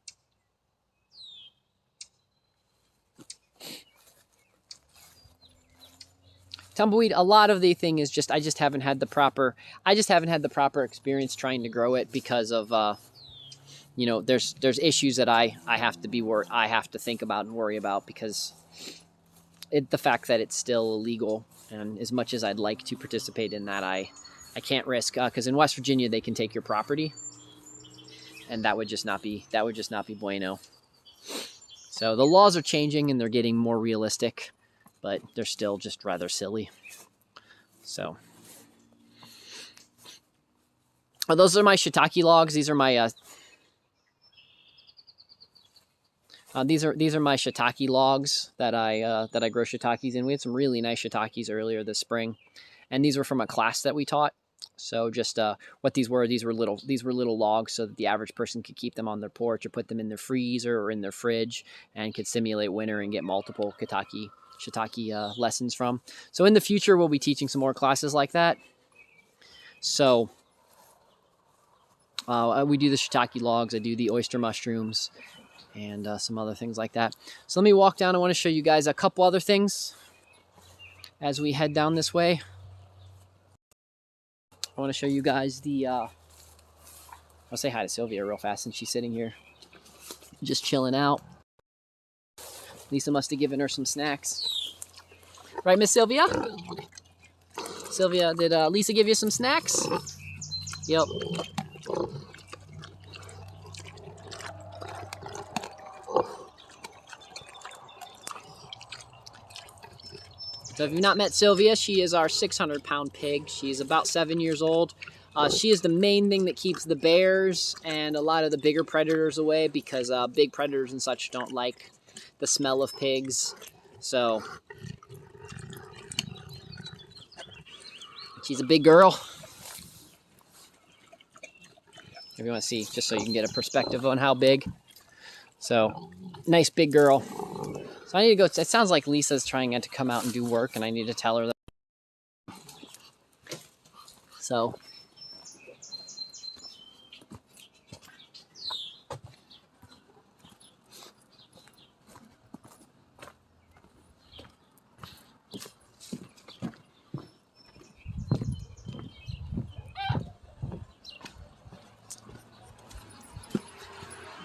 tumbleweed, a lot of the thing is just I just haven't had the proper experience trying to grow it because of you know, there's issues that I have to think about and worry about because the fact that it's still illegal, and as much as I'd like to participate in that, I can't risk, because in West Virginia they can take your property, and that would just not be bueno. So the laws are changing and they're getting more realistic, but they're still just rather silly. So those are my shiitake logs. These are my these are my shiitake logs that I grow shiitakes in. We had some really nice shiitakes earlier this spring, and these were from a class that we taught. So just what these were little logs so that the average person could keep them on their porch or put them in their freezer or in their fridge and could simulate winter and get multiple shiitake lessons from. So in the future we'll be teaching some more classes like that. So we do the shiitake logs. I do the oyster mushrooms and some other things like that. So let me walk down. I want to show you guys a couple other things as we head down this way. I want to show you guys the, I'll say hi to Sylvia real fast since she's sitting here just chilling out. Lisa must have given her some snacks. Right, Miss Sylvia? Sylvia, did Lisa give you some snacks? Yep. So if you've not met Sylvia, she is our 600-pound pig. She's about 7 years old. She is the main thing that keeps the bears and a lot of the bigger predators away, because big predators and such don't like the smell of pigs. So she's a big girl. If you want to see, just so you can get a perspective on how big. So nice big girl. So I need to go. It sounds like Lisa's trying to come out and do work, and I need to tell her that. So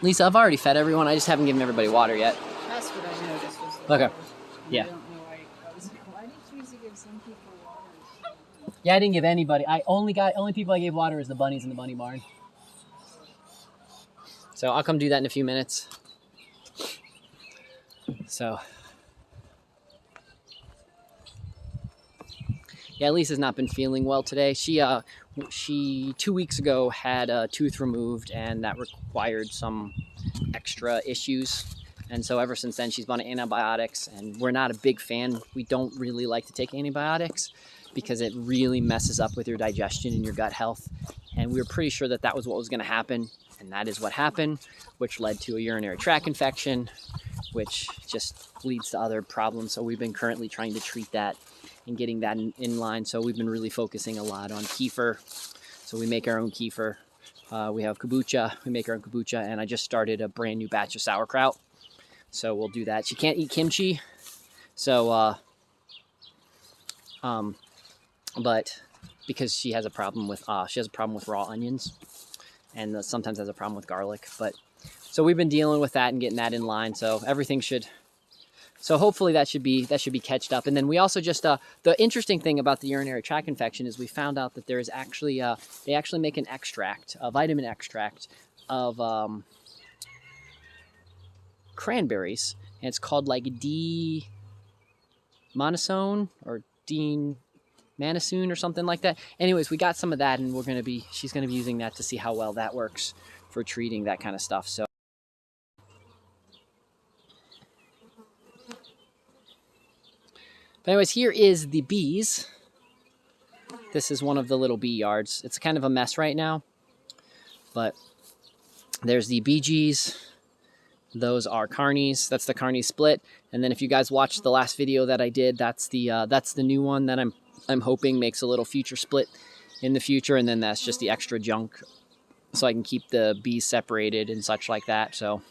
Lisa, I've already fed everyone. I just haven't given everybody water yet. That's what I noticed. Was Okay. Yeah. I don't know why. I was like, why did you usually give some people water? Yeah, I didn't give anybody. Only people I gave water is the bunnies in the bunny barn. So I'll come do that in a few minutes. So yeah, Lisa's not been feeling well today. She 2 weeks ago had a tooth removed, and that required some extra issues. And so ever since then, she's been on antibiotics, and we're not a big fan. We don't really like to take antibiotics because it really messes up with your digestion and your gut health. And we were pretty sure that that was what was going to happen, and that is what happened, which led to a urinary tract infection, which just leads to other problems. So we've been currently trying to treat that and getting that in line. So we've been really focusing a lot on kefir. So we make our own kefir. We have kombucha. We make our own kombucha, and I just started a brand new batch of sauerkraut. So we'll do that. She can't eat kimchi, so but because she has a problem with raw onions, and sometimes has a problem with garlic. But so we've been dealing with that and getting that in line. So everything should. So hopefully that should be catched up. And then we also just the interesting thing about the urinary tract infection is we found out that there is actually they actually make an extract, a vitamin extract of cranberries, and it's called like D-monosone or D-manosoon or something like that. Anyways, we got some of that, and she's gonna be using that to see how well that works for treating that kind of stuff. So. But anyways, here is the bees. This is one of the little bee yards. It's kind of a mess right now, but there's the bee gees. Those are carnies. That's the carny split. And then if you guys watched the last video that I did, that's the new one that I'm hoping makes a little future split in the future. And then that's just the extra junk, so I can keep the bees separated and such like that. So.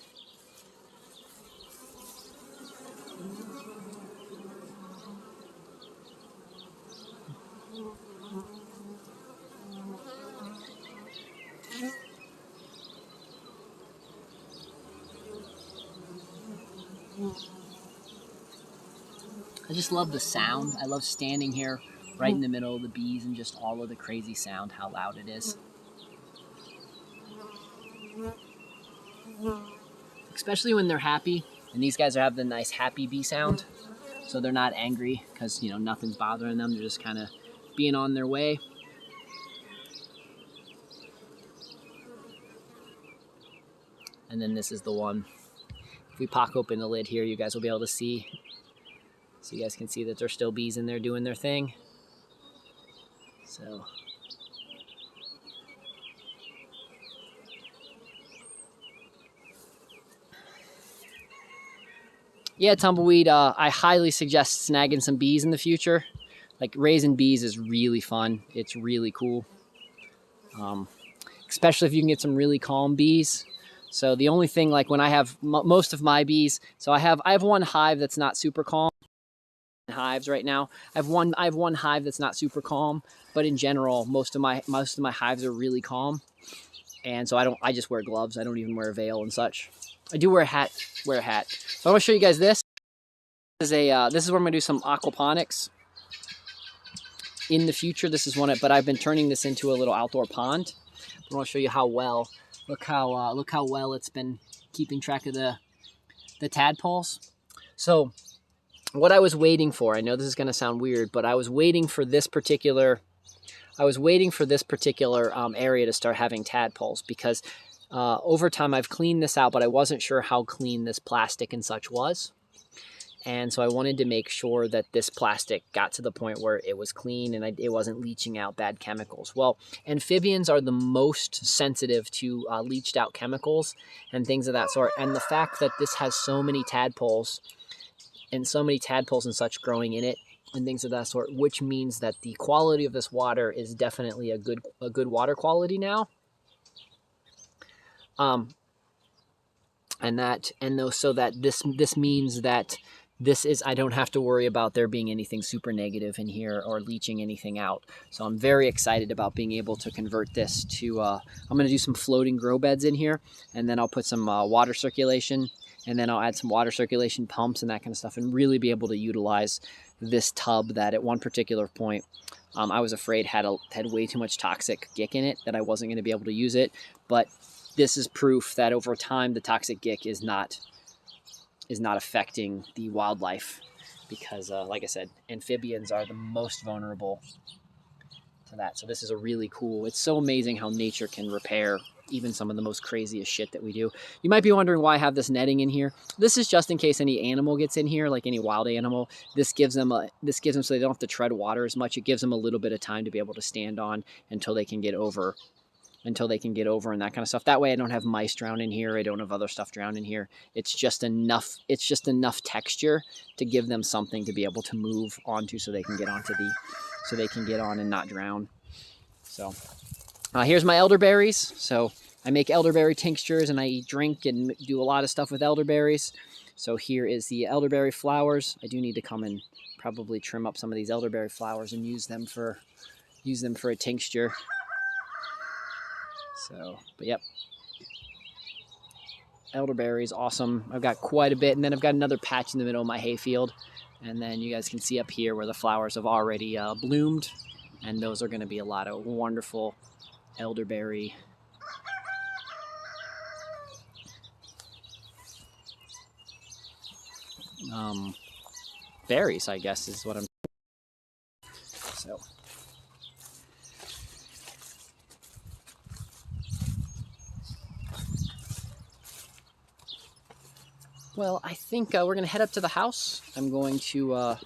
I just love the sound. I love standing here right in the middle of the bees and just all of the crazy sound, how loud it is. Especially when they're happy. And these guys have the nice happy bee sound. So they're not angry because, nothing's bothering them. They're just kind of being on their way. And then this is the one. If we pop open the lid here, you guys will be able to see. So you guys can see that there's still bees in there doing their thing. So. Yeah, Tumbleweed, I highly suggest snagging some bees in the future. Like, raising bees is really fun. It's really cool. especially if you can get some really calm bees. So the only thing, like when I have most of my bees, so I have one hive that's not super calm. Hives right now. I have one hive that's not super calm, but in general, most of my hives are really calm. And so I just wear gloves. I don't even wear a veil and such. I do wear a hat. So I want to show you guys this. This is where I'm gonna do some aquaponics in the future. This is but I've been turning this into a little outdoor pond. I want to show you how well. Look how well it's been keeping track of the tadpoles. So what I was waiting for, I know this is going to sound weird, but I was waiting for this particular area to start having tadpoles, because over time I've cleaned this out, but I wasn't sure how clean this plastic and such was. And so I wanted to make sure that this plastic got to the point where it was clean and it wasn't leaching out bad chemicals. Well, amphibians are the most sensitive to leached out chemicals and things of that sort. And the fact that this has so many tadpoles and such growing in it and things of that sort, which means that the quality of this water is definitely a good water quality now. So that this means that I don't have to worry about there being anything super negative in here or leaching anything out. So I'm very excited about being able to convert this to, I'm going to do some floating grow beds in here, and then I'll put some water circulation, and then I'll add some water circulation pumps and that kind of stuff, and really be able to utilize this tub that at one particular point, I was afraid had way too much toxic gick in it, that I wasn't going to be able to use it. But this is proof that over time, the toxic gick is not affecting the wildlife, because like I said, amphibians are the most vulnerable to that. So this is a really cool, it's so amazing how nature can repair even some of the most craziest shit that we do. You might be wondering why I have this netting in here. This is just in case any animal gets in here, like any wild animal. This gives them so they don't have to tread water as much. It gives them a little bit of time to be able to stand on until they can get over and that kind of stuff. That way I don't have mice drown in here. I don't have other stuff drown in here. It's just enough texture to give them something to be able to move onto, so they can get on and not drown. So here's my elderberries. So I make elderberry tinctures, and I drink and do a lot of stuff with elderberries. So here is the elderberry flowers. I do need to come and probably trim up some of these elderberry flowers and use them for a tincture. So, but yep, elderberries, awesome. I've got quite a bit, and then I've got another patch in the middle of my hayfield, and then you guys can see up here where the flowers have already bloomed, and those are going to be a lot of wonderful elderberry berries, I guess is what I'm. So. Well, I think we're going to head up to the house. I'm going to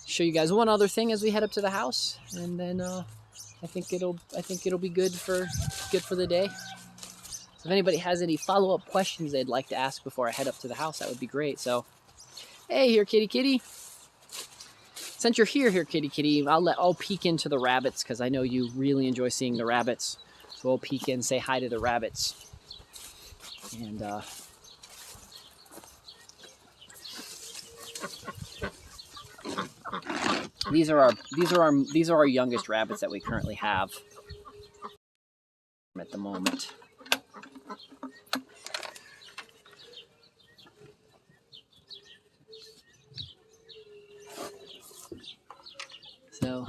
show you guys one other thing as we head up to the house, and then I think it'll be good for the day. So if anybody has any follow-up questions they'd like to ask before I head up to the house, that would be great. So, hey, here, kitty. Since you're here, kitty, I'll peek into the rabbits, because I know you really enjoy seeing the rabbits. So I'll peek in, say hi to the rabbits, and these are our youngest rabbits that we currently have at the moment. So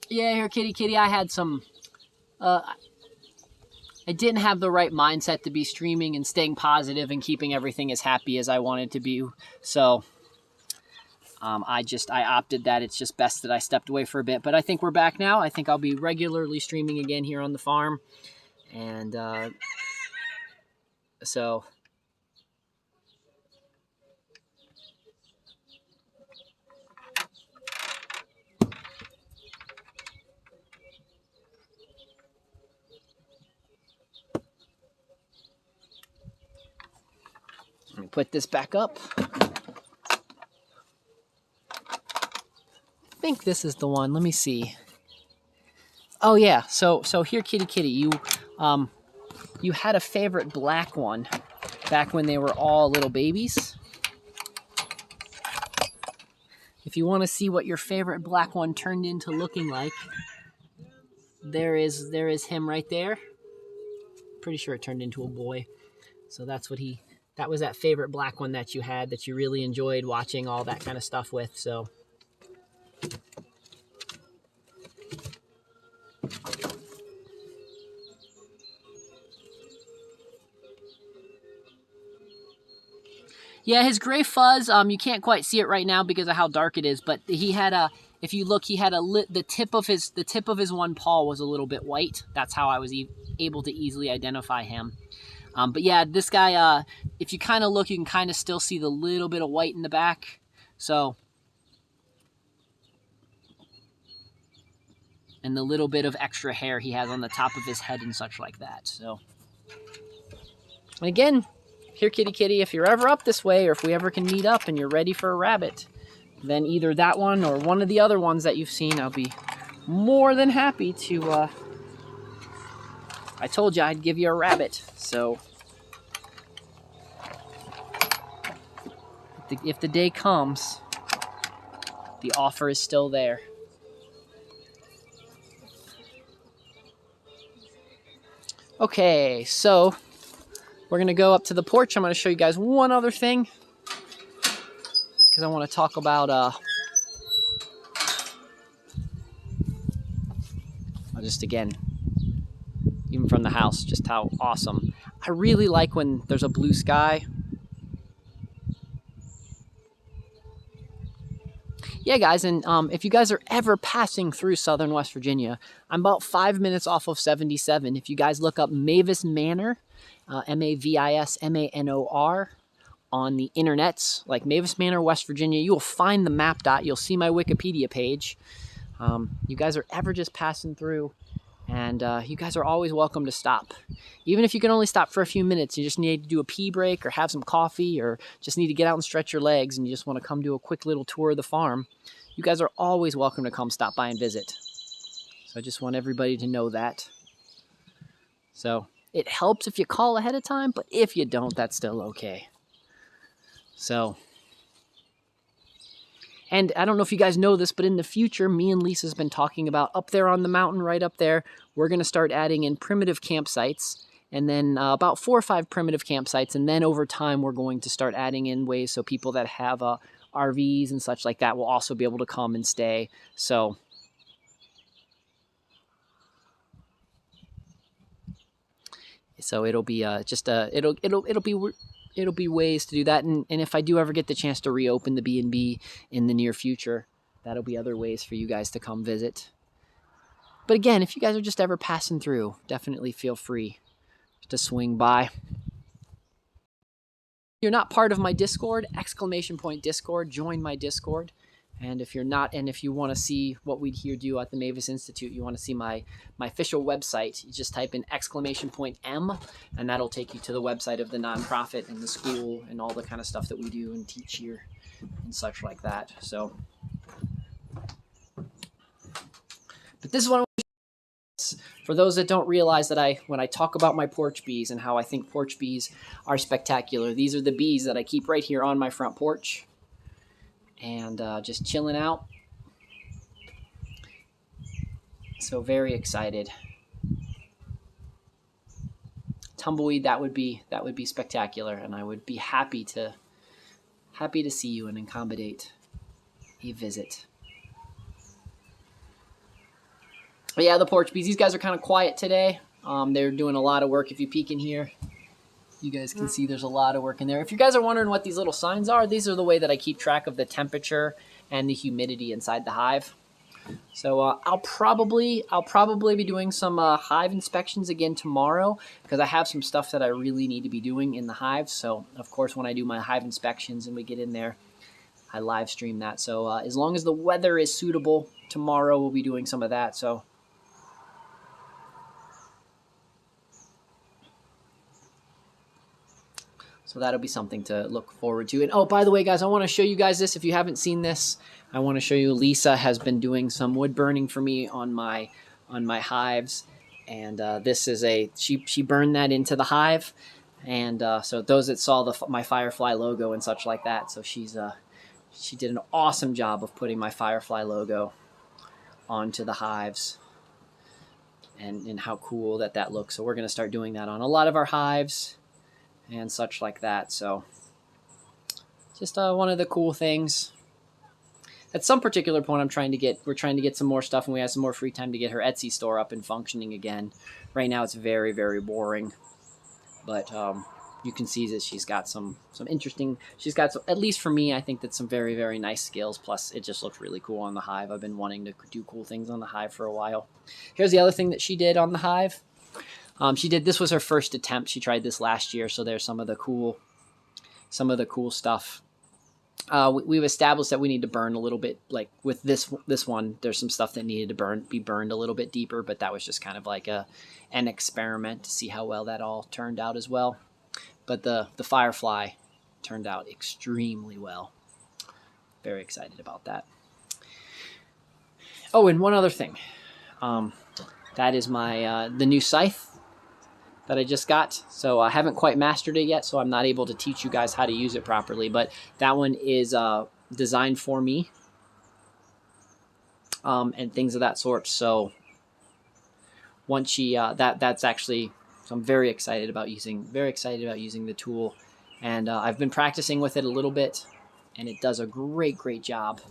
yeah, here, kitty. I had some. I didn't have the right mindset to be streaming and staying positive and keeping everything as happy as I wanted to be. So I opted that it's just best that I stepped away for a bit. But I think we're back now. I think I'll be regularly streaming again here on the farm. And so let me put this back up. think this is the one. Let me see. Oh yeah, so here, kitty, you had a favorite black one back when they were all little babies. If you want to see what your favorite black one turned into looking like, there is him right there. Pretty sure it turned into a boy. So that was that favorite black one that you had that you really enjoyed watching all that kind of stuff with. So yeah, his gray fuzz, you can't quite see it right now because of how dark it is, but he had if you look, he had the tip of his one paw was a little bit white. That's how I was able to easily identify him. But yeah, this guy, if you kind of look, you can kind of still see the little bit of white in the back. So, and the little bit of extra hair he has on the top of his head and such like that. So, and again, here, kitty, if you're ever up this way, or if we ever can meet up and you're ready for a rabbit, then either that one or one of the other ones that you've seen, I'll be more than happy to, I told you I'd give you a rabbit. So, if the day comes, the offer is still there. Okay, so we're going to go up to the porch. I'm going to show you guys one other thing because I want to talk about just again, even from the house, just how awesome. I really like when there's a blue sky. Yeah, guys, and if you guys are ever passing through southern West Virginia, I'm about 5 minutes off of 77. If you guys look up Mavis Manor, Mavis Manor, on the internets, like Mavis Manor, West Virginia, you will find the map dot. You'll see my Wikipedia page. You guys are ever just passing through, and you guys are always welcome to stop. Even if you can only stop for a few minutes, you just need to do a pee break or have some coffee or just need to get out and stretch your legs and you just want to come do a quick little tour of the farm, you guys are always welcome to come stop by and visit. So I just want everybody to know that. So it helps if you call ahead of time, but if you don't, that's still okay. So, and I don't know if you guys know this, but in the future, me and Lisa's been talking about up there on the mountain, right up there, we're going to start adding in primitive campsites, and then about 4 or 5 primitive campsites, and then over time, we're going to start adding in ways so people that have RVs and such like that will also be able to come and stay. So it'll be it'll be ways to do that, and if I do ever get the chance to reopen the B&B in the near future, that'll be other ways for you guys to come visit. But again, if you guys are just ever passing through, definitely feel free to swing by. If you're not part of my Discord, ! Discord, join my Discord. And if you're not, and if you want to see what we here do at the Mavis Institute, you want to see my official website, you just type in !M, and that'll take you to the website of the nonprofit and the school and all the kind of stuff that we do and teach here and such like that. So, but this is what I want to show. For those that don't realize that when I talk about my porch bees and how I think porch bees are spectacular, these are the bees that I keep right here on my front porch. And just chilling out. So very excited. Tumbleweed, that would be spectacular, and I would be happy to see you and accommodate a visit. But yeah, the porch bees, these guys are kind of quiet today. They're doing a lot of work. If you peek in here, you guys can see there's a lot of work in there. If you guys are wondering what these little signs are, these are the way that I keep track of the temperature and the humidity inside the hive. So I'll probably be doing some hive inspections again tomorrow because I have some stuff that I really need to be doing in the hive. So of course, when I do my hive inspections and we get in there, I live stream that. So as long as the weather is suitable, tomorrow we'll be doing some of that. So So that'll be something to look forward to. And oh, by the way, guys, I want to show you guys this. If you haven't seen this, I want to show you. Lisa has been doing some wood burning for me on my hives, and this is she burned that into the hive, and so those that saw my Firefly logo and such like that. So she did an awesome job of putting my Firefly logo onto the hives, and how cool that looks. So we're going to start doing that on a lot of our hives and such like that. So just one of the cool things. At some particular point, we're trying to get some more stuff, and we have some more free time to get her Etsy store up and functioning again. Right now, it's very, very boring, but you can see that she's got some interesting. She's got some, at least for me, I think that's some very, very nice skills. Plus, it just looks really cool on the hive. I've been wanting to do cool things on the hive for a while. Here's the other thing that she did on the hive. This was her first attempt. She tried this last year, so there's some of the cool stuff. We've established that we need to burn a little bit, like with this one, there's some stuff that needed to be burned a little bit deeper, but that was just kind of like an experiment to see how well that all turned out as well. But the Firefly turned out extremely well. Very excited about that. Oh, and one other thing. That is my the new scythe that I just got. So I haven't quite mastered it yet, so I'm not able to teach you guys how to use it properly. But that one is designed for me and things of that sort. So once she that's actually, so I'm very excited about using the tool, and I've been practicing with it a little bit, and it does a great job.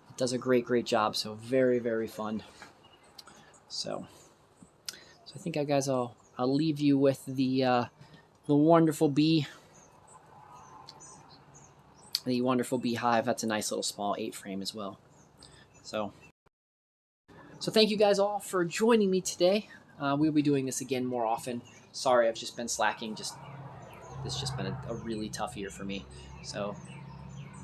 It does a great job. So very, very fun. So I think, guys, I'll leave you with the wonderful bee. The wonderful beehive. That's a nice little small 8-frame as well. So thank you guys all for joining me today. We'll be doing this again more often. Sorry, I've just been slacking. This has just been a really tough year for me. So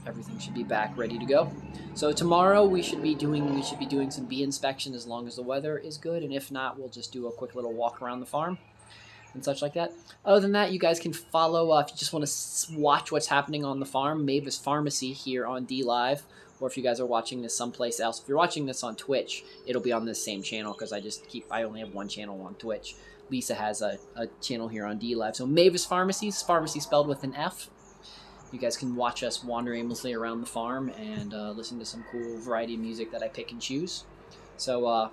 everything should be back ready to go. So tomorrow we should be doing some bee inspection as long as the weather is good, and if not, we'll just do a quick little walk around the farm and such like that. Other than that, you guys can follow, if you just want to watch what's happening on the farm, Mavis Pharmacy here on DLive, or if you guys are watching this someplace else. If you're watching this on Twitch, it'll be on this same channel because I only have one channel on Twitch. Lisa has a channel here on DLive. So Mavis Pharmacy spelled with an F. You guys can watch us wander aimlessly around the farm and listen to some cool variety of music that I pick and choose. So,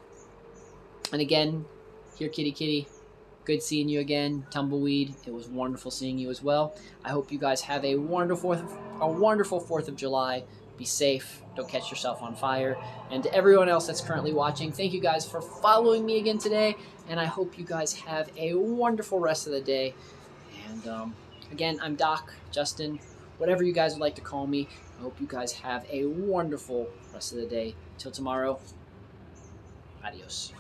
and again, here, kitty. Good seeing you again, Tumbleweed. It was wonderful seeing you as well. I hope you guys have a wonderful 4th of July. Be safe. Don't catch yourself on fire. And to everyone else that's currently watching, thank you guys for following me again today. And I hope you guys have a wonderful rest of the day. And again, I'm Doc, Justin, whatever you guys would like to call me. I hope you guys have a wonderful rest of the day. Till tomorrow, adios.